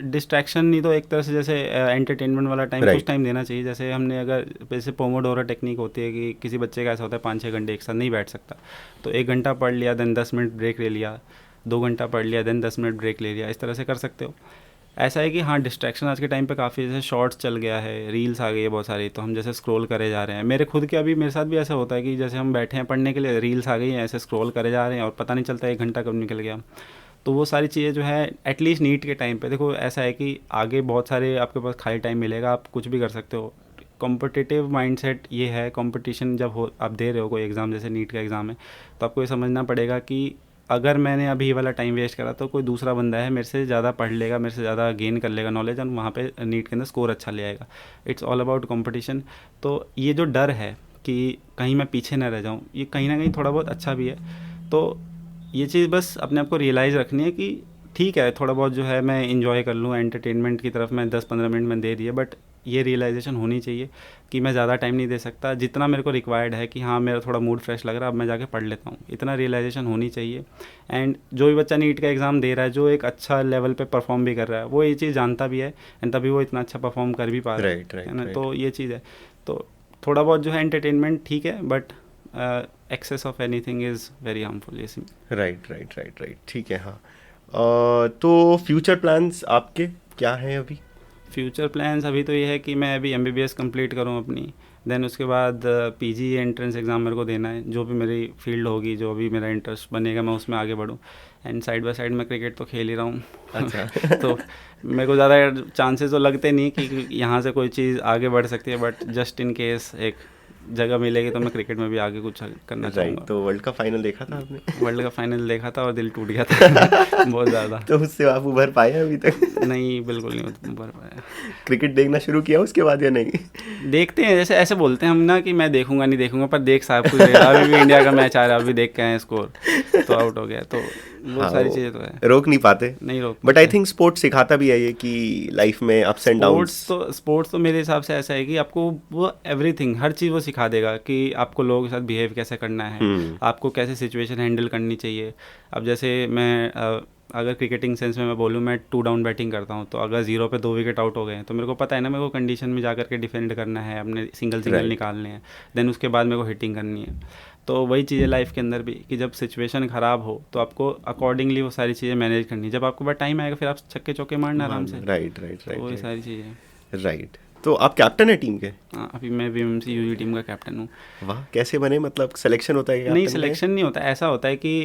डिस्ट्रैक्शन नहीं तो एक तरह से जैसे एंटरटेनमेंट वाला टाइम कुछ टाइम देना चाहिए। जैसे हमने अगर जैसे पोमोडोरो टेक्निक होती है कि किसी बच्चे का ऐसा होता है 5-6 घंटे एक साथ नहीं बैठ सकता, तो 1 घंटा पढ़ लिया, देन 10 मिनट ब्रेक ले लिया, 2 घंटा पढ़ लिया, देन 10 मिनट ब्रेक ले लिया, इस तरह से कर सकते हो। ऐसा है कि हाँ, डिस्ट्रैक्शन आज के टाइम पे काफ़ी, जैसे शॉर्ट्स चल गया है, रील्स आ गई है बहुत सारी, तो हम जैसे स्क्रॉल करे जा रहे हैं। मेरे खुद के अभी मेरे साथ भी ऐसा होता है कि जैसे हम बैठे हैं पढ़ने के लिए, रील्स आ गई हैं, ऐसे स्क्रॉल करे जा रहे हैं और पता नहीं चलता 1 घंटा कब निकल गया। तो वो सारी चीज़ें जो है, एटलीस्ट नीट के टाइम पे देखो, ऐसा है कि आगे बहुत सारे आपके पास खाली टाइम मिलेगा, आप कुछ भी कर सकते हो। कॉम्पिटिटिव माइंडसेट ये है, कंपटीशन जब हो आप दे रहे हो कोई एग्ज़ाम, जैसे नीट का एग्ज़ाम है, तो आपको ये समझना पड़ेगा कि अगर मैंने अभी वाला टाइम वेस्ट करा तो कोई दूसरा बंदा है मेरे से ज़्यादा पढ़ लेगा, मेरे से ज़्यादा गेन कर लेगा नॉलेज, और वहाँ पे नीट के अंदर स्कोर अच्छा ले आएगा। It's all about competition. तो ये जो डर है कि कहीं मैं पीछे ना रह जाऊँ, ये कहीं ना कहीं थोड़ा बहुत अच्छा भी है। तो ये चीज़ बस अपने आप को रियलाइज़ रखनी है कि ठीक है, थोड़ा बहुत जो है मैं इंजॉय कर लूँ, एंटरटेनमेंट की तरफ मैं 10-15 मिनट में दे दिए, बट ये रियलाइजेशन होनी चाहिए कि मैं ज़्यादा टाइम नहीं दे सकता, जितना मेरे को रिक्वायर्ड है कि हाँ मेरा थोड़ा मूड फ्रेश लग रहा है, अब मैं जाके पढ़ लेता हूँ, इतना रियलाइजेशन होनी चाहिए। एंड जो भी बच्चा नीट का एग्ज़ाम दे रहा है, जो एक अच्छा लेवल पे परफॉर्म भी कर रहा है, वो ये चीज़ जानता भी है, एंड तभी वो इतना अच्छा परफॉर्म कर भी पा रहा है ना। तो ये चीज़ है। तो थोड़ा बहुत जो है एंटरटेनमेंट ठीक है, but excess of anything is very harmful. ये राइट, ठीक है। हाँ, तो फ्यूचर प्लान्स आपके क्या हैं अभी? फ्यूचर प्लान्स अभी तो ये है कि मैं अभी एमबीबीएस कंप्लीट करूँ अपनी, देन उसके बाद पीजी एंट्रेंस एग्ज़ाम मेरे को देना है, जो भी मेरी फील्ड होगी, जो भी मेरा इंटरेस्ट बनेगा मैं उसमें आगे बढ़ूँ। एंड साइड बाय साइड मैं क्रिकेट तो खेल ही रहा हूँ। अच्छा। तो मेरे को ज़्यादा चांसेस तो लगते नहीं कि यहाँ से कोई चीज़ आगे बढ़ सकती है, बट जस्ट इन केस एक जगह मिलेगी तो मैं क्रिकेट में भी आगे कुछ करना चाहूँगा। तो वर्ल्ड कप फाइनल देखा था आपने? वर्ल्ड कप फाइनल देखा था और दिल टूट गया था बहुत ज़्यादा। तो उससे आप उभर पाए अभी तक? नहीं, बिल्कुल नहीं उभर पाया। क्रिकेट देखना शुरू किया उसके बाद या नहीं? देखते हैं, जैसे ऐसे बोलते हैं हम ना कि मैं देखूंगा नहीं देखूंगा, पर देख सब कुछ रहा। अभी भी इंडिया का मैच आ रहा है, अभी देख के आए स्कोर तो आउट हो गया, तो वो हाँ, सारी चीज़ें तो है, रोक नहीं पाते। नहीं रोक। बट आई थिंक स्पोर्ट्स सिखाता भी है ये कि लाइफ में अप्स एंड डाउन्स। स्पोर्ट्स तो मेरे हिसाब से ऐसा है कि आपको वो एवरीथिंग, हर चीज़ वो सिखा देगा कि आपको लोगों के साथ बिहेव कैसे करना है, आपको कैसे सिचुएशन हैंडल करनी चाहिए। अब जैसे मैं अगर क्रिकेटिंग सेंस में मैं बोलूँ, मैं 2 डाउन बैटिंग करता हूँ, तो अगर 0 पे 2 विकेट आउट हो गए हैं तो मेरे को पता है ना, मेरे को कंडीशन में जा करके डिफेंड करना है, अपने सिंगल निकालने हैं, देन उसके बाद मेरे को हिटिंग करनी है। तो वही चीज़ें लाइफ के अंदर भी, कि जब सिचुएशन ख़राब हो तो आपको अकॉर्डिंगली वो सारी चीज़ें मैनेज करनी है, जब आपको पास टाइम आएगा फिर आप छक्के चौके मारना आराम से। राइट, तो वही सारी चीज़ें। राइट। तो आप कैप्टन है टीम के? हाँ, अभी मैं बीएमसी यूजी टीम का कैप्टन हूँ। वाह, कैसे बने? मतलब सिलेक्शन होता है? नहीं, सिलेक्शन नहीं होता, ऐसा होता है कि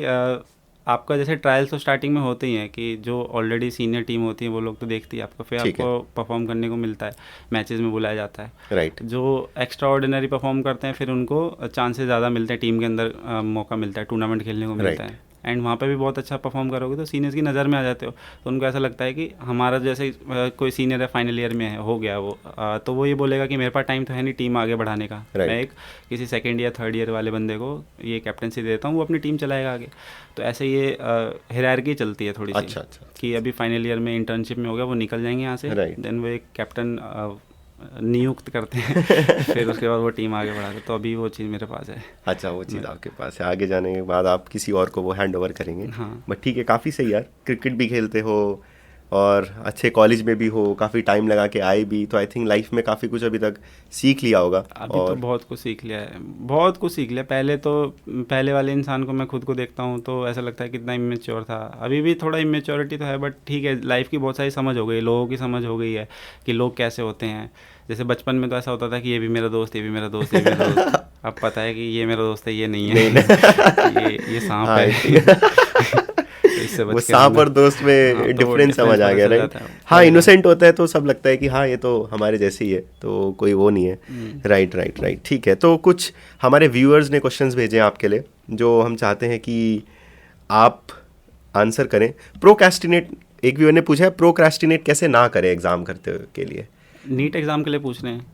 आपका जैसे ट्रायल्स तो स्टार्टिंग में होते ही हैं कि जो ऑलरेडी सीनियर टीम होती है वो लोग तो देखती है आपको, फिर आपको परफॉर्म करने को मिलता है, मैचेस में बुलाया जाता है। राइट। जो एक्स्ट्रा ऑर्डिनरी परफॉर्म करते हैं फिर उनको चांसेस ज़्यादा मिलते हैं, टीम के अंदर मौका मिलता है, टूर्नामेंट खेलने को मिलता है, एंड वहाँ पे भी बहुत अच्छा परफॉर्म करोगे तो सीनियर्स की नज़र में आ जाते हो, तो उनको ऐसा लगता है कि हमारा जैसे कोई सीनियर है फाइनल ईयर में है, हो गया वो, तो वो ये बोलेगा कि मेरे पास टाइम तो है नहीं टीम आगे बढ़ाने का, मैं एक किसी सेकेंड या थर्ड ईयर वाले बंदे को ये कैप्टनसी देता हूँ, वो अपनी टीम चलाएगा आगे। तो ऐसे ये हायरार्की चलती है थोड़ी सी। अच्छा। कि अभी फाइनल ईयर में इंटर्नशिप में हो गया, वो निकल जाएंगे यहाँ से, देन वो एक कैप्टन नियुक्त करते हैं फिर उसके बाद वो टीम आगे बढ़ाते, तो अभी वो चीज़ मेरे पास है। अच्छा, वो चीज़ आपके पास है, आगे जाने के बाद आप किसी और को वो हैंड ओवर करेंगे। हाँ, बट ठीक है, काफ़ी सही यार, क्रिकेट भी खेलते हो और अच्छे कॉलेज में भी हो, काफ़ी टाइम लगा के आए भी, तो आई थिंक लाइफ में काफ़ी कुछ अभी तक सीख लिया होगा। अभी तो बहुत कुछ सीख लिया है, बहुत कुछ सीख लिया। पहले वाले इंसान को मैं खुद को देखता हूँ तो ऐसा लगता है कितना इमेच्योर था, अभी भी थोड़ा इमेच्योरिटी तो है, बट ठीक है, लाइफ की बहुत सारी समझ हो गई, लोगों की समझ हो गई है कि लोग कैसे होते हैं। जैसे बचपन में तो ऐसा होता था कि ये भी मेरा दोस्त, ये भी मेरा दोस्त, ये भी मेरा दोस्त। अब पता है कि ये मेरा दोस्त है, ये नहीं है, ये सांप है। वो सांप और दोस्त में डिफरेंस समझ आ गया, राइट? हाँ, इनोसेंट होता है तो सब लगता है कि हाँ ये तो हमारे जैसे ही है, तो कोई वो नहीं है। राइट, ठीक है। तो कुछ हमारे व्यूअर्स ने क्वेश्चंस भेजे हैं आपके लिए, जो हम चाहते हैं कि आप आंसर करें। प्रोक्रेस्टिनेट, एक व्यूअर ने पूछा है, प्रोक्रेस्टिनेट कैसे ना करें एग्जाम करते हुए के लिए? नीट एग्ज़ाम के लिए पूछ रहे हैं।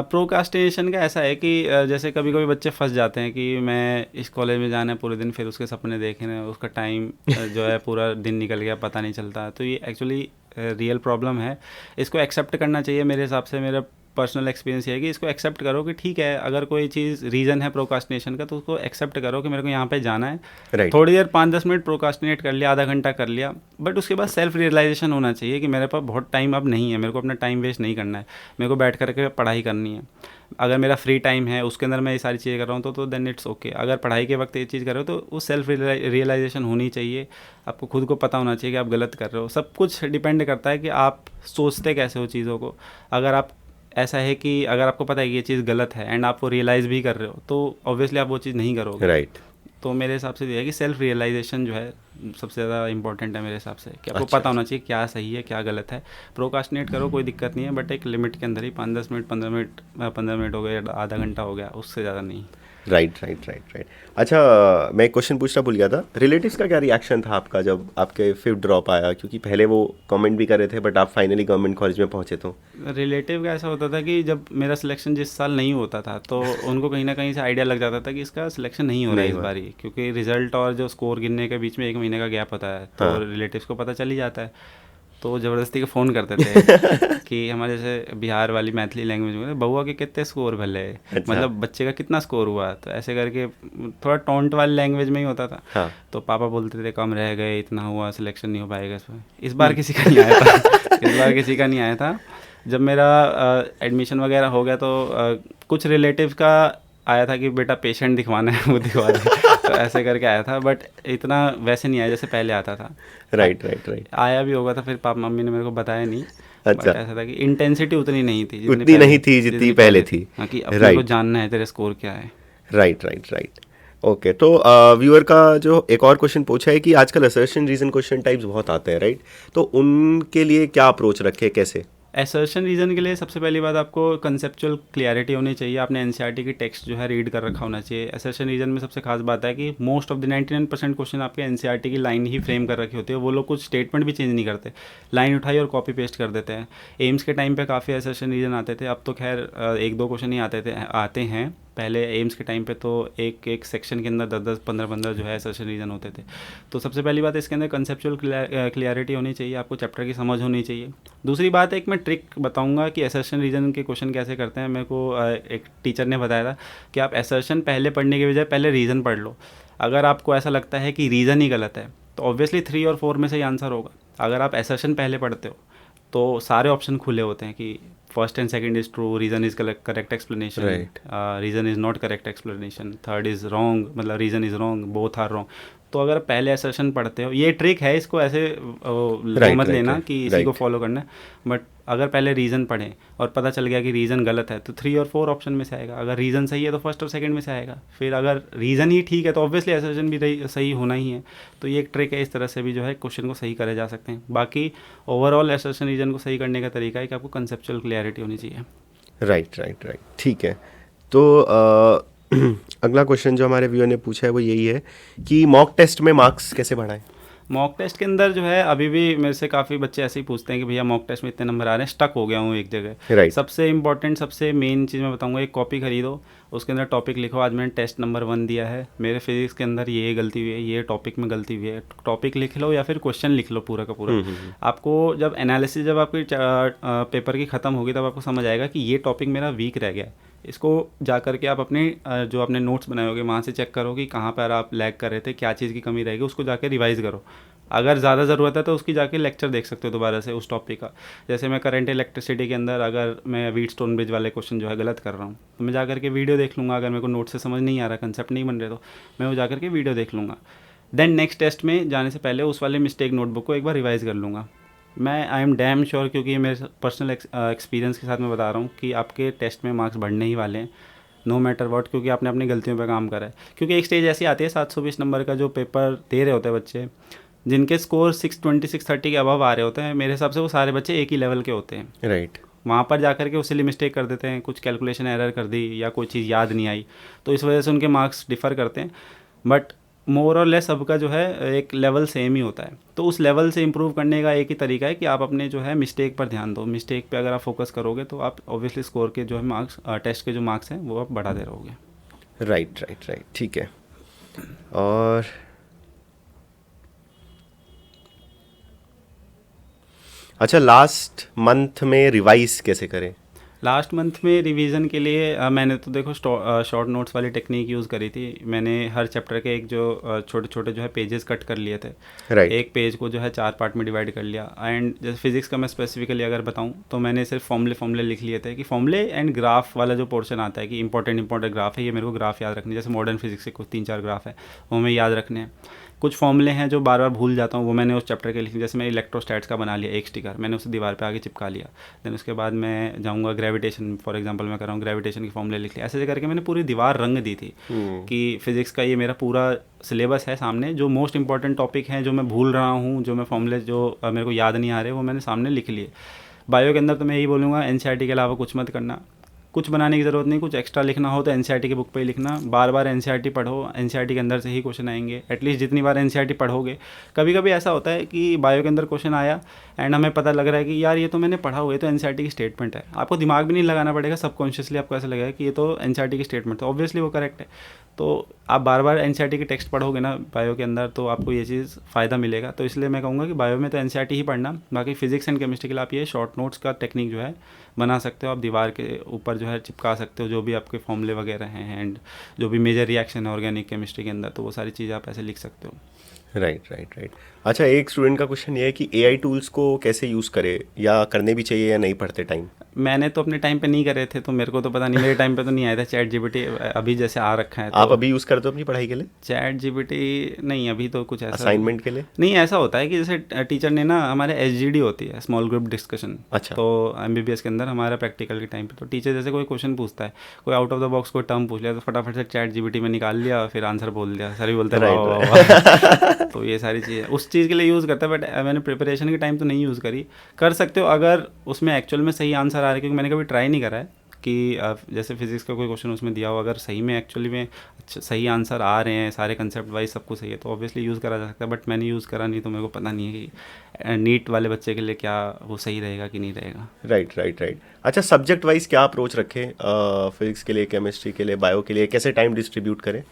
प्रोक्रास्टिनेशन का ऐसा है कि जैसे कभी कभी बच्चे फंस जाते हैं कि मैं इस कॉलेज में जाना है पूरे दिन, फिर उसके सपने देखे हैं, उसका टाइम जो है पूरा दिन निकल गया, पता नहीं चलता। तो ये एक्चुअली रियल प्रॉब्लम है, इसको एक्सेप्ट करना चाहिए। मेरे हिसाब से मेरा पर्सनल एक्सपीरियंस ये है कि इसको एक्सेप्ट करो कि ठीक है, अगर कोई चीज़ रीज़न है प्रोक्रास्टिनेशन का तो उसको एक्सेप्ट करो कि मेरे को यहाँ पे जाना है। थोड़ी देर 5-10 मिनट प्रोक्रास्टिनेट कर लिया, आधा घंटा कर लिया, बट उसके बाद सेल्फ रियलाइजेशन होना चाहिए कि मेरे पास बहुत टाइम अब नहीं है, मेरे को अपना टाइम वेस्ट नहीं करना है, मेरे को बैठ करके पढ़ाई करनी है। अगर मेरा फ्री टाइम है उसके अंदर मैं ये सारी चीज़ें कर रहा हूँ तो देन इट्स ओके। अगर पढ़ाई के वक्त ये चीज़ कर रहे हो तो वो सेल्फ रियलाइजेशन होनी चाहिए, आपको खुद को पता होना चाहिए कि आप गलत कर रहे हो। सब कुछ डिपेंड करता है कि आप सोचते कैसे हो चीज़ों को। अगर आप ऐसा है कि अगर आपको पता है कि ये चीज़ गलत है एंड आप वो रियलाइज़ भी कर रहे हो तो ऑब्वियसली आप वो चीज़ नहीं करोगे, राइट? तो मेरे हिसाब से ये है कि सेल्फ रियलाइजेशन जो है सबसे ज़्यादा इंपॉर्टेंट है मेरे हिसाब से, कि आपको पता होना चाहिए क्या सही है क्या गलत है। प्रोक्रास्टिनेट करो, कोई दिक्कत नहीं है, बट एक लिमिट के अंदर ही, 5-10 मिनट, 15 मिनट हो गए, आधा घंटा हो गया, उससे ज़्यादा नहीं। Right right right right. अच्छा, मैं एक क्वेश्चन पूछना भूल गया था, रिलेटिव्स का क्या रिएक्शन था आपका जब आपके फिफ्थ ड्रॉप आया, क्योंकि पहले वो कमेंट भी कर रहे थे बट आप फाइनली गवर्नमेंट कॉलेज में पहुंचे तो। रिलेटिव का ऐसा होता था कि जब मेरा सिलेक्शन जिस साल नहीं होता था तो उनको कहीं ना कहीं से आइडिया लग जाता था कि इसका सिलेक्शन नहीं हो रहा है नहीं इस हुआ। बार ही, क्योंकि रिजल्ट और जो स्कोर गिनने के बीच में 1 महीने का गैप होता है, तो हाँ। रिलेटिव्स को पता चल ही जाता है। तो वो ज़बरदस्ती के फ़ोन करते थे कि हमारे जैसे बिहार वाली मैथिली लैंग्वेज में, बउआ के कितने स्कोर भले, अच्छा। मतलब बच्चे का कितना स्कोर हुआ, तो ऐसे करके थोड़ा टोंट वाली लैंग्वेज में ही होता था। हाँ। तो पापा बोलते थे कम रह गए, इतना हुआ, सिलेक्शन नहीं हो पाएगा इसमें। इस बार किसी का नहीं आया था इस बार किसी का नहीं आया था। जब मेरा एडमिशन वगैरह हो गया तो कुछ रिलेटिव का आया था कि बेटा पेशेंट दिखवाना है वो दिखवा दे तो ऐसे करके आया था, बट इतना वैसे नहीं आया जैसे पहले आता था। Right right right. आया भी होगा था, फिर पापा मम्मी ने मेरे को बताया नहीं। अच्छा। बट ऐसा था कि इंटेंसिटी उतनी नहीं थी जितनी उतनी पहले, नहीं थी जितनी पहले थी। हाँ, कि अपने को राइट जानना है तेरे स्कोर क्या है। Right right right. ओके, तो व्यूअर का जो एक और क्वेश्चन पूछा है कि आजकल असर्शन रीजन क्वेश्चन टाइप्स बहुत आते हैं, राइट? तो उनके लिए क्या अप्रोच रखे, कैसे? एसर्शन रीजन के लिए सबसे पहली बात आपको कंसेप्चुअल क्लियरिटी होनी चाहिए। आपने एनसीईआरटी की टेक्स्ट जो है रीड कर रखा होना चाहिए। एसर्शन रीजन में सबसे खास बात है कि मोस्ट ऑफ द 99% क्वेश्चन आपके एनसीईआरटी की लाइन ही फ्रेम कर रखी होती है। वो लोग कुछ स्टेटमेंट भी चेंज नहीं करते, लाइन उठाई और कॉपी पेस्ट कर देते हैं। एम्स के टाइम पे काफ़ी एसर्शन रीजन आते थे, अब तो खैर 1-2 क्वेश्चन ही आते हैं। पहले एम्स के टाइम पे तो एक एक सेक्शन के अंदर 10-10, 15-15 जो है एसर्शन रीजन होते थे। तो सबसे पहली बात इसके अंदर कंसेप्चुअल क्लियरिटी होनी चाहिए, आपको चैप्टर की समझ होनी चाहिए। दूसरी बात, एक मैं ट्रिक बताऊंगा कि एसर्शन रीजन के क्वेश्चन कैसे करते हैं। मेरे को एक टीचर ने बताया था कि आप एसर्शन पहले पढ़ने के बजाय पहले रीज़न पढ़ लो। अगर आपको ऐसा लगता है कि रीज़न ही गलत है तो ऑब्वियसली 3 और 4 में से ही आंसर होगा। अगर आप एसर्शन पहले पढ़ते हो तो सारे ऑप्शन खुले होते हैं कि first and second is true, reason is correct explanation, Right. Reason is not correct explanation, third is wrong, मतलब reason is wrong, both are wrong. तो अगर पहले एसर्शन पढ़ते हो, ये ट्रिक है, इसको ऐसे Right, मत right, लेना right, कि इसी को right. फॉलो करना है। बट अगर पहले रीज़न पढ़ें और पता चल गया कि रीज़न गलत है तो 3 और 4 ऑप्शन में से आएगा। अगर रीज़न सही है तो फर्स्ट और सेकंड में से आएगा। फिर अगर रीज़न ही ठीक है तो ऑब्वियसली एसर्शन भी सही होना ही है। तो ये एक ट्रिक है, इस तरह से भी जो है क्वेश्चन को सही करे जा सकते हैं। बाकी ओवरऑल एसर्शन रीजन को सही करने का तरीका है कि आपको कंसेप्चुअल क्लियरिटी होनी चाहिए। राइट राइट राइट, ठीक है। तो अगला क्वेश्चन जो हमारे व्यूअर ने पूछा है वो यही है कि मॉक टेस्ट में मार्क्स कैसे बढ़ाएं? मॉक टेस्ट के अंदर जो है अभी भी मेरे से काफ़ी बच्चे ऐसे ही पूछते हैं कि भैया मॉक टेस्ट में इतने नंबर आ रहे हैं, स्टक हो गया हूँ एक जगह। Right. सबसे इंपॉर्टेंट, सबसे मेन चीज़ मैं बताऊंगा, एक कॉपी खरीदो, उसके अंदर टॉपिक लिखो। आज मैंने टेस्ट नंबर 1 दिया है, मेरे फिजिक्स के अंदर ये गलती हुई है, ये टॉपिक में गलती हुई है, टॉपिक लिख लो या फिर क्वेश्चन लिख लो पूरा का पूरा। आपको जब एनालिसिस, जब आपकी पेपर की ख़त्म होगी तब आपको समझ आएगा कि ये टॉपिक मेरा वीक रह गया है। इसको जा करके आप अपने जो आपने नोट्स बनाए होंगे वहाँ से चेक करो कि कहाँ पर आप लैग कर रहे थे, क्या चीज़ की कमी रहेगी, उसको जाके रिवाइज़ करो। अगर ज़्यादा ज़रूरत है तो उसकी जाके लेक्चर देख सकते हो दोबारा से उस टॉपिक का। जैसे मैं करंट इलेक्ट्रिसिटी के अंदर अगर मैं व्हीटस्टोन ब्रिज वाले क्वेश्चन जो है गलत कर रहा हूँ तो मैं जा करके वीडियो देख लूँगा। अगर मेरे को नोट से समझ नहीं आ रहा, कंसेप्ट नहीं बन रहे, तो मैं वो जा करके वीडियो देख लूँगा। देन नेक्स्ट टेस्ट में जाने से पहले उस वाले मिस्टेक नोटबुक को एक बार रिवाइज़ कर लूँगा। मैं आई एम डैम श्योर, क्योंकि ये मेरे पर्सनल एक्सपीरियंस के साथ मैं बता रहा हूँ कि आपके टेस्ट में मार्क्स बढ़ने ही वाले हैं, नो मैटर व्हाट, क्योंकि आपने अपनी गलतियों पर काम करा है। क्योंकि एक स्टेज ऐसी आती है 720 नंबर का जो पेपर दे रहे होते हैं बच्चे, जिनके स्कोर 620 630 के अबव आ रहे होते हैं, मेरे हिसाब से वो सारे बच्चे एक ही लेवल के होते हैं। राइट। वहाँ पर जाकर के उससे मिस्टेक कर देते हैं, कुछ कैलकुलेशन एरर कर दी या कोई चीज़ याद नहीं आई, तो इस वजह से उनके मार्क्स डिफ़र करते हैं। बट मोर और लेस सबका जो है एक लेवल सेम ही होता है। तो उस लेवल से इम्प्रूव करने का एक ही तरीका है कि आप अपने जो है मिस्टेक पर ध्यान दो। मिस्टेक पे अगर आप फोकस करोगे तो आप ऑब्वियसली स्कोर के जो है मार्क्स, टेस्ट के जो मार्क्स हैं वो आप बढ़ाते रहोगे। राइट राइट राइट, ठीक है। और अच्छा, लास्ट मंथ में रिवाइज कैसे करें? लास्ट मंथ में रिवीजन के लिए मैंने तो देखो शॉर्ट नोट्स वाली टेक्निक यूज़ करी थी। मैंने हर चैप्टर के एक जो छोटे छोटे जो है पेजेस कट कर लिए थे। राइट। एक पेज को जो है 4 पार्ट में डिवाइड कर लिया। एंड जैसे फिजिक्स का मैं स्पेसिफिकली अगर बताऊं तो मैंने सिर्फ फॉर्मूले लिख लिए थे कि फॉर्मूले एंड ग्राफ वाला जो पोर्शन आता है कि इंपॉर्टेंट ग्राफ है, ये मेरे को ग्राफ याद रखने। जैसे मॉडर्न फिजिक्स के कुछ 3-4 ग्राफ है वो हमें याद रखने हैं। कुछ फॉर्मूले हैं जो बार बार भूल जाता हूँ, वो मैंने उस चैप्टर के लिखे। जैसे मैं इलेक्ट्रोस्टैट्स का बना लिया एक स्टिकर, मैंने उसे दीवार पे आगे चिपका लिया। देन उसके बाद मैं जाऊँगा ग्रेविटेशन, फॉर एग्जांपल मैं कर रहा हूँ ग्रेविटेशन की फॉर्मूले लिख लिया। ऐसे करके मैंने पूरी दीवार रंग दी थी कि फिजिक्स का ये मेरा पूरा सिलेबस है सामने, जो मोस्ट इंपॉर्टेंट टॉपिक हैं, जो मैं भूल रहा हूँ, जो मैं फॉर्मूले जो मेरे को याद नहीं आ रहे, वो मैंने सामने लिख लिए। बायो के अंदर तो मैं यही बोलूँगा एनसीईआरटी के अलावा कुछ मत करना। कुछ बनाने की ज़रूरत नहीं, कुछ एक्स्ट्रा लिखना हो तो एनसीईआरटी की बुक पे ही लिखना, बार बार एनसीईआरटी पढ़ो, एनसीईआरटी के अंदर से ही क्वेश्चन आएंगे। एटलीस्ट जितनी बार एनसीईआरटी पढ़ोगे, कभी कभी ऐसा होता है कि बायो के अंदर क्वेश्चन आया एंड हमें पता लग रहा है कि यार ये तो मैंने पढ़ा हुआ है, तो एनसीईआरटी की स्टेटमेंट है, आपको दिमाग भी नहीं लगाना पड़ेगा, सबकॉन्शियसली आपको ऐसा लगेगा कि ये तो एनसीईआरटी की स्टेटमेंट है, ऑब्वियसली वो करेक्ट है। तो आप बार बार एनसीईआरटी के टेक्स्ट पढ़ोगे ना बायो के अंदर, तो आपको ये चीज़ फ़ायदा मिलेगा। तो इसलिए मैं कहूँगा कि बायो में तो एनसीईआरटी ही पढ़ना, बाकी फिजिक्स एंड केमिस्ट्री के लिए आप ये शॉर्ट नोट्स का टेक्निक जो है बना सकते हो, आप दीवार के ऊपर जो है चिपका सकते हो जो भी आपके फॉर्मूले वगैरह हैं एंड जो भी मेजर रिएक्शन है ऑर्गेनिक केमिस्ट्री के अंदर, तो वो सारी चीज़ें आप ऐसे लिख सकते हो। राइट। अच्छा, एक स्टूडेंट का क्वेश्चन ये है कि एआई टूल्स को कैसे यूज़ करे, या करने भी चाहिए या नहीं पढ़ते टाइम? मैंने तो अपने टाइम पे नहीं करे थे, तो मेरे को तो पता नहीं, मेरे टाइम पे तो नहीं आया था चैट जीपीटी, अभी जैसे आ रखा है। तो आप अभी यूज़ करते हो अपनी पढ़ाई के लिए? चैट जीपीटी नहीं, अभी तो कुछ ऐसा असाइनमेंट के लिए? नहीं। ऐसा होता है कि जैसे टीचर ने ना, हमारे एसजीडी होती है, स्मॉल ग्रुप डिस्कशन। अच्छा। तो एमबीबीएस के अंदर हमारा प्रैक्टिकल के टाइम पे तो टीचर जैसे कोई क्वेश्चन पूछता है, कोई आउट ऑफ द बॉक्स कोई टर्म पूछ लिया, तो फटाफट से चैट जीपीटी में निकाल लिया, फिर आंसर बोल दिया, सर भी बोलते हैं वाह वाह वाह। तो ये सारी चीज़ें उस चीज़ के लिए यूज़ करता है, बट मैंने प्रिपरेशन के टाइम तो नहीं यूज़ करी। कर सकते हो अगर उसमें एक्चुअल में सही आंसर आ रहा है, क्योंकि मैंने कभी ट्राई नहीं करा है कि जैसे फिजिक्स का कोई क्वेश्चन उसमें दिया हो, अगर सही में एक्चुअली में सही आंसर आ रहे हैं, सारे कंसेप्ट वाइज सब कुछ सही है, तो ऑब्वियसली यूज़ करा जा सकता है। बट मैंने यूज़ करा नहीं, तो मेरे को पता नहीं है कि नीट वाले बच्चे के लिए क्या वो सही रहेगा कि नहीं रहेगा। राइट। अच्छा, सब्जेक्ट वाइज क्या अप्रोच रखें, फिजिक्स के लिए, केमिस्ट्री के लिए, बायो के लिए, कैसे टाइम डिस्ट्रीब्यूट करें?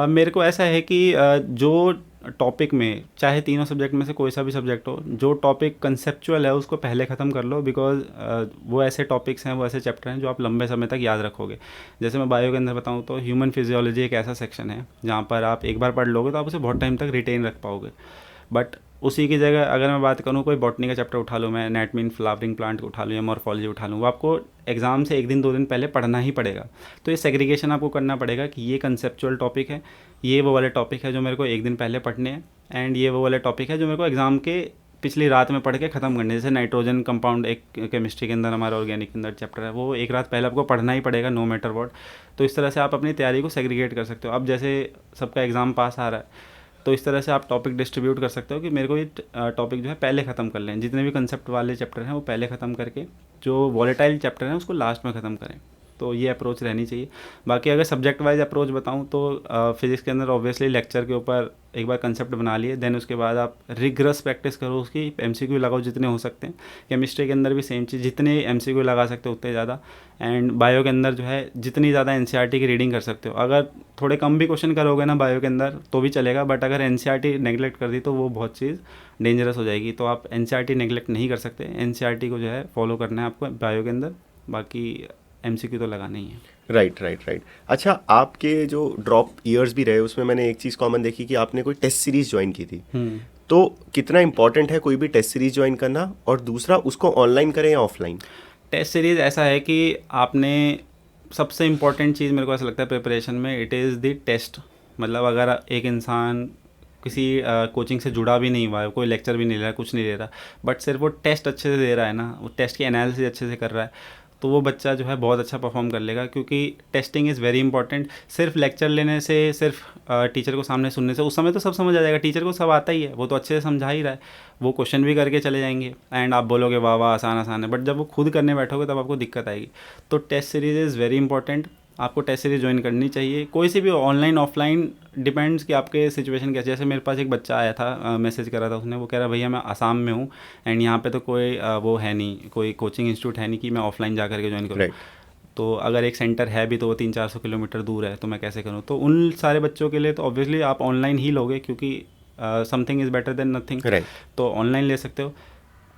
मेरे को ऐसा है कि जो टॉपिक में, चाहे तीनों सब्जेक्ट में से कोई सा भी सब्जेक्ट हो, जो टॉपिक कंसेप्चुअल है उसको पहले ख़त्म कर लो, बिकॉज वो ऐसे टॉपिक्स हैं, वो ऐसे चैप्टर हैं जो आप लंबे समय तक याद रखोगे। जैसे मैं बायो के अंदर बताऊँ तो ह्यूमन फिजियोलॉजी एक ऐसा सेक्शन है जहाँ पर आप एक बार पढ़ लोगे तो आप उसे बहुत टाइम तक रिटेन रख पाओगे। बट उसी की जगह अगर मैं बात करूँ, कोई बॉटनी का चैप्टर उठा लूँ, मैं एनाटॉमी इन फ्लावरिंग प्लांट को उठा लूँ या मॉर्फोलॉजी उठा लूँ, वो आपको एग्जाम से 1 दिन 2 दिन पहले पढ़ना ही पड़ेगा। तो ये सेग्रीगेशन आपको करना पड़ेगा कि ये कंसेप्चुअल टॉपिक है, ये वो वाले टॉपिक है जो मेरे को 1 दिन पहले पढ़ने हैं, एंड ये वो वाले टॉपिक है जो मेरे को एग्जाम के पिछली रात में पढ़ के ख़त्म करने। जैसे नाइट्रोजन कंपाउंड एक केमिस्ट्री के अंदर, हमारा ऑर्गेनिक के अंदर चैप्टर है, वो एक रात पहले आपको पढ़ना ही पड़ेगा, नो मैटर व्हाट। तो इस तरह से आप अपनी तैयारी को सेग्रीगेट कर सकते हो। अब जैसे सबका एग्ज़ाम पास आ रहा है, तो इस तरह से आप टॉपिक डिस्ट्रीब्यूट कर सकते हो कि मेरे को ये टॉपिक जो है पहले ख़त्म कर लें, जितने भी कंसेप्ट वाले चैप्टर हैं वो पहले ख़त्म करके जो वॉलेटाइल चैप्टर हैं उसको लास्ट में ख़त्म करें। तो ये अप्रोच रहनी चाहिए। बाकी अगर सब्जेक्ट वाइज अप्रोच बताऊं तो फिज़िक्स के अंदर ऑब्वियसली लेक्चर के ऊपर एक बार कंसेप्ट बना लिए, देन उसके बाद आप रिग्रस प्रैक्टिस करो, उसकी एमसीक्यू लगाओ जितने हो सकते हैं। केमिस्ट्री के अंदर भी सेम चीज़, जितने एमसीक्यू लगा सकते हो उतने ज़्यादा। एंड बायो के अंदर जो है जितनी ज़्यादा एनसीईआरटी की रीडिंग कर सकते हो, अगर थोड़े कम भी क्वेश्चन करोगे ना बायो के अंदर तो भी चलेगा, बट अगर एनसीईआरटी नेगलेक्ट कर दी तो वो बहुत चीज़ डेंजरस हो जाएगी। तो आप एनसीईआरटी नेगलेक्ट नहीं कर सकते, एनसीईआरटी को जो है फॉलो करना है आपको बायो के अंदर, बाकी एमसीक्यू तो लगाना ही है। राइट। अच्छा, आपके जो ड्रॉप ईयर्स भी रहे उसमें मैंने एक चीज़ कॉमन देखी कि आपने कोई टेस्ट सीरीज ज्वाइन की थी। तो कितना इंपॉर्टेंट है कोई भी टेस्ट सीरीज ज्वाइन करना, और दूसरा उसको ऑनलाइन करें या ऑफलाइन? टेस्ट सीरीज़ ऐसा है कि आपने, सबसे इम्पॉर्टेंट चीज़ मेरे को ऐसा लगता है प्रिपरेशन में, इट इज़ द टेस्ट। मतलब अगर एक इंसान किसी कोचिंग से जुड़ा भी नहीं हुआ है, कोई लेक्चर भी नहीं ले रहा है, कुछ नहीं ले रहा, बट सिर्फ वो टेस्ट अच्छे से दे रहा है ना, वो टेस्ट की एनालिसिस अच्छे से कर रहा है, तो वो बच्चा जो है बहुत अच्छा परफॉर्म कर लेगा। क्योंकि टेस्टिंग इज़ वेरी इंपॉर्टेंट। सिर्फ लेक्चर लेने से, सिर्फ टीचर को सामने सुनने से उस समय तो सब समझ आ जाएगा, टीचर को सब आता ही है, वो तो अच्छे से समझा ही रहा है, वो क्वेश्चन भी करके चले जाएंगे एंड आप बोलोगे वाह वाह आसान आसान है, बट जब वो खुद करने बैठोगे तब आपको दिक्कत आएगी। तो test series is very important, आपको टेस्ट सीरीज ज्वाइन करनी चाहिए, कोई सी भी, ऑनलाइन ऑफलाइन, डिपेंड्स कि आपके सिचुएशन कैसे। जैसे मेरे पास एक बच्चा आया था, मैसेज करा था उसने, वो कह रहा भैया मैं आसाम में हूँ एंड यहाँ पे तो कोई वो है नहीं, कोई कोचिंग इंस्टीट्यूट है नहीं कि मैं ऑफलाइन जा करके ज्वाइन करूँ। तो अगर एक सेंटर है भी तो वो 300-400 किलोमीटर दूर है, तो मैं कैसे करूँ। तो उन सारे बच्चों के लिए तो ऑब्वियसली आप ऑनलाइन ही लोगे, क्योंकि something is better than nothing. तो ऑनलाइन ले सकते हो।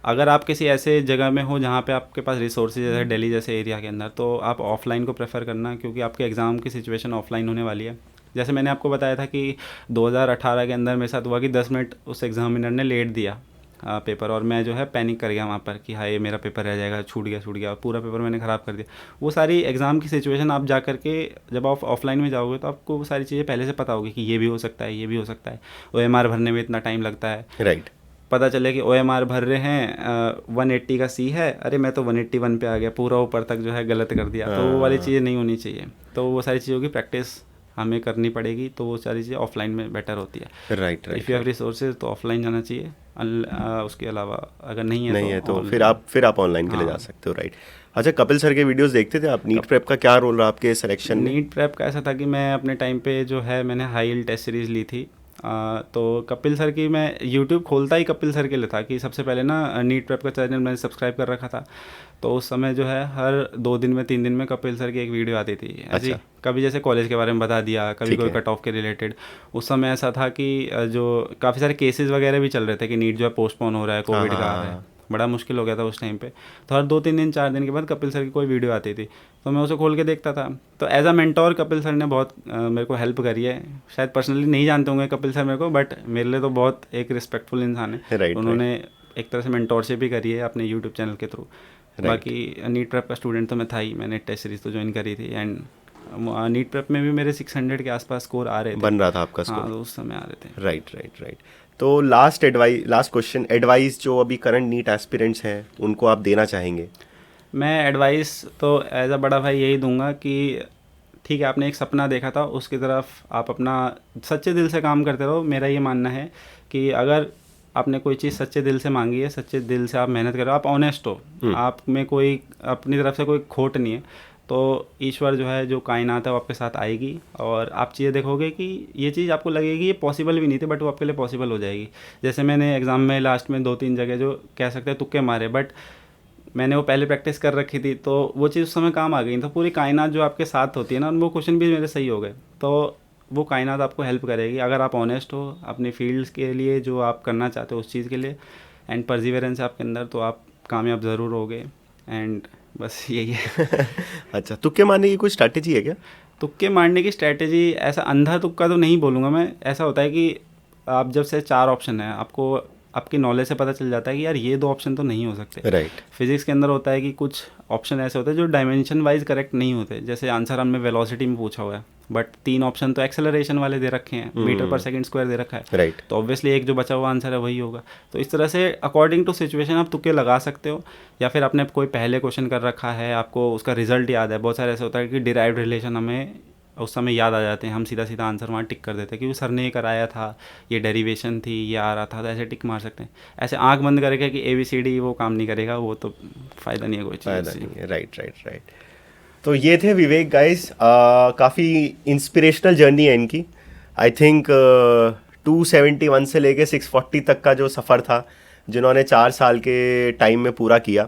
अगर आप किसी ऐसे जगह में हो जहाँ पे आपके पास रिसोर्सेज जैसे दिल्ली जैसे एरिया के अंदर, तो आप ऑफलाइन को प्रेफर करना, क्योंकि आपके एग्ज़ाम की सिचुएशन ऑफलाइन होने वाली है। जैसे मैंने आपको बताया था कि 2018 के अंदर मेरे साथ हुआ कि 10 मिनट उस एग्जामिनर ने लेट दिया पेपर, और मैं जो है पैनिक कर गया वहाँ पर कि हाय मेरा पेपर रह जाएगा, छूट गया, पूरा पेपर मैंने ख़राब कर दिया। वो सारी एग्ज़ाम की सिचुएशन आप जा कर के, जब आप ऑफलाइन में जाओगे तो आपको वो सारी चीज़ें पहले से पता होगी कि ये भी हो सकता है, ये भी हो सकता है, OMR भरने में इतना टाइम लगता है। राइट। पता चले कि OMR भर रहे हैं 180 का C है, अरे मैं तो 181 पे आ गया, पूरा ऊपर तक जो है गलत कर दिया। तो वो वाली चीज़ें नहीं होनी चाहिए। तो वो सारी चीज़ों की प्रैक्टिस हमें करनी पड़ेगी, तो वो सारी चीज़ें ऑफलाइन में बेटर होती है। Right. If you have resources तो ऑफलाइन जाना चाहिए, उसके अलावा अगर नहीं नहीं है है तो online। फिर आप ऑनलाइन के लिए जा हाँ। सकते हो, राइट। अच्छा, कपिल सर के वीडियोस देखते थे आप? नीट प्रेप का क्या रोल रहा आपके सिलेक्शन में? नीट प्रेप का ऐसा था कि मैं अपने टाइम पे जो है मैंने हाई यील्ड टेस्ट सीरीज़ ली थी। तो कपिल सर की मैं यूट्यूब खोलता ही कपिल सर के लिए था कि सबसे पहले ना नीट प्रेप का चैनल मैंने सब्सक्राइब कर रखा था। तो उस समय जो है हर 2 दिन में 3 दिन में कपिल सर की एक वीडियो आती थी ऐसी। अच्छा। कभी जैसे कॉलेज के बारे में बता दिया, कभी ठीक कोई है। कट ऑफ के रिलेटेड। उस समय ऐसा था कि जो काफ़ी सारे केसेस वगैरह भी चल रहे थे कि नीट जो है पोस्टपोन हो रहा है, हाँ कोविड हाँ का आ हाँ रहा है। हाँ। बड़ा मुश्किल हो गया था उस टाइम पे। तो हर 2-3 दिन 4 दिन के बाद कपिल सर की कोई वीडियो आती थी, तो मैं उसे खोल के देखता था। तो as a mentor Kapil sir ने बहुत मेरे को हेल्प करी है। शायद पर्सनली नहीं जानते होंगे कपिल सर मेरे को, बट मेरे लिए तो बहुत एक रिस्पेक्टफुल इंसान है। राइट राइट उन्होंने एक तरह से मेंटोरशिप भी करी है अपने यूट्यूब चैनल के थ्रू। राइट। बाकी नीट प्रेप का स्टूडेंट तो मैं था ही, मैंने टेस्ट सीरीज तो ज्वाइन करी थी। एंड नीट प्रेप में भी मेरे 600 के आसपास स्कोर आ रहे थे। बन रहा था आपका हाँ, स्कोर? तो उस समय आ रहे थे। Right right right. तो लास्ट क्वेश्चन, एडवाइस जो अभी करंट नीट एस्पिरेंट्स हैं उनको आप देना चाहेंगे? मैं एडवाइस तो एज अ बड़ा भाई यही दूंगा कि ठीक है, आपने एक सपना देखा था, उसकी तरफ आप अपना सच्चे दिल से काम करते रहो। मेरा ये मानना है कि अगर आपने कोई चीज़ सच्चे दिल से मांगी है, सच्चे दिल से आप मेहनत करो, आप ऑनेस्ट हो, आप में कोई अपनी तरफ से कोई खोट नहीं है, तो ईश्वर जो है, जो कायनात है, वो आपके साथ आएगी। और आप चीज़ें देखोगे कि ये चीज़ आपको लगेगी ये पॉसिबल भी नहीं थी, बट वो आपके लिए पॉसिबल हो जाएगी। जैसे मैंने एग्ज़ाम में लास्ट में 2-3 जगह जो कह सकते हैं तुक्के मारे, बट मैंने वो पहले प्रैक्टिस कर रखी थी, तो वो चीज़ उस समय काम आ गई। तो पूरी कायनात जो आपके साथ होती है ना, वो क्वेश्चन भी मेरे सही हो गए। तो वो कायनात आपको हेल्प करेगी अगर आप ऑनेस्ट हो अपनी फील्ड्स के लिए, जो आप करना चाहते हो उस चीज़ के लिए, एंड परसिवरेंस है आपके अंदर, तो आप कामयाब ज़रूर होगे। एंड बस यही है। अच्छा, तुक्के मारने की कोई स्ट्रैटेजी है क्या? तुक्के मारने की स्ट्रैटेजी, ऐसा अंधा तुक्का तो नहीं बोलूँगा मैं। ऐसा होता है कि आप जब से 4 ऑप्शन है, आपको आपकी नॉलेज से पता चल जाता है कि यार ये 2 ऑप्शन तो नहीं हो सकते। राइट। फिजिक्स के अंदर होता है कि कुछ ऑप्शन ऐसे होते हैं जो डायमेंशन वाइज करेक्ट नहीं होते। जैसे आंसर हमने वेलोसिटी में पूछा हुआ है, बट 3 ऑप्शन तो एक्सेलरेशन वाले दे रखे हैं, मीटर पर सेकंड स्क्वायर दे रखा है, राइट। तो ऑब्वियसली एक जो बचा हुआ आंसर है वही होगा। तो इस तरह से अकॉर्डिंग टू सिचुएशन आप तुक्के लगा सकते हो, या फिर आपने कोई पहले क्वेश्चन कर रखा है, आपको उसका रिजल्ट याद है। बहुत सारे ऐसे होता है कि डिराइव्ड रिलेशन हमें उस समय याद आ जाते हैं, हम सीधा सीधा आंसर वहाँ टिक कर देते हैं कि वो सर ने ये कराया था, ये डेरिवेशन थी, ये आ रहा था, तो ऐसे टिक मार सकते हैं। ऐसे आंख बंद करके कि ABCD वो काम नहीं करेगा, वो तो फ़ायदा नहीं है कोई फायदा चीज़। नहीं है। Right right right. तो ये थे विवेक गाइस, काफ़ी इंस्पिरेशनल जर्नी है इनकी। आई थिंक 271 से लेके 640 तक का जो सफ़र था, जिन्होंने 4 साल के टाइम में पूरा किया,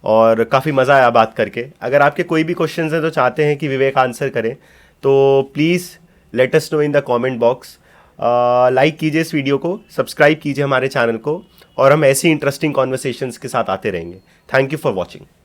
और काफ़ी मज़ा आया बात करके। अगर आपके कोई भी क्वेश्चंस हैं तो चाहते हैं कि विवेक आंसर करें, तो please let us know in the comment box. Like कीजिए इस वीडियो को, सब्सक्राइब कीजिए हमारे चैनल को, और हम ऐसी इंटरेस्टिंग कॉन्वर्सेशंस के साथ आते रहेंगे। Thank you for watching.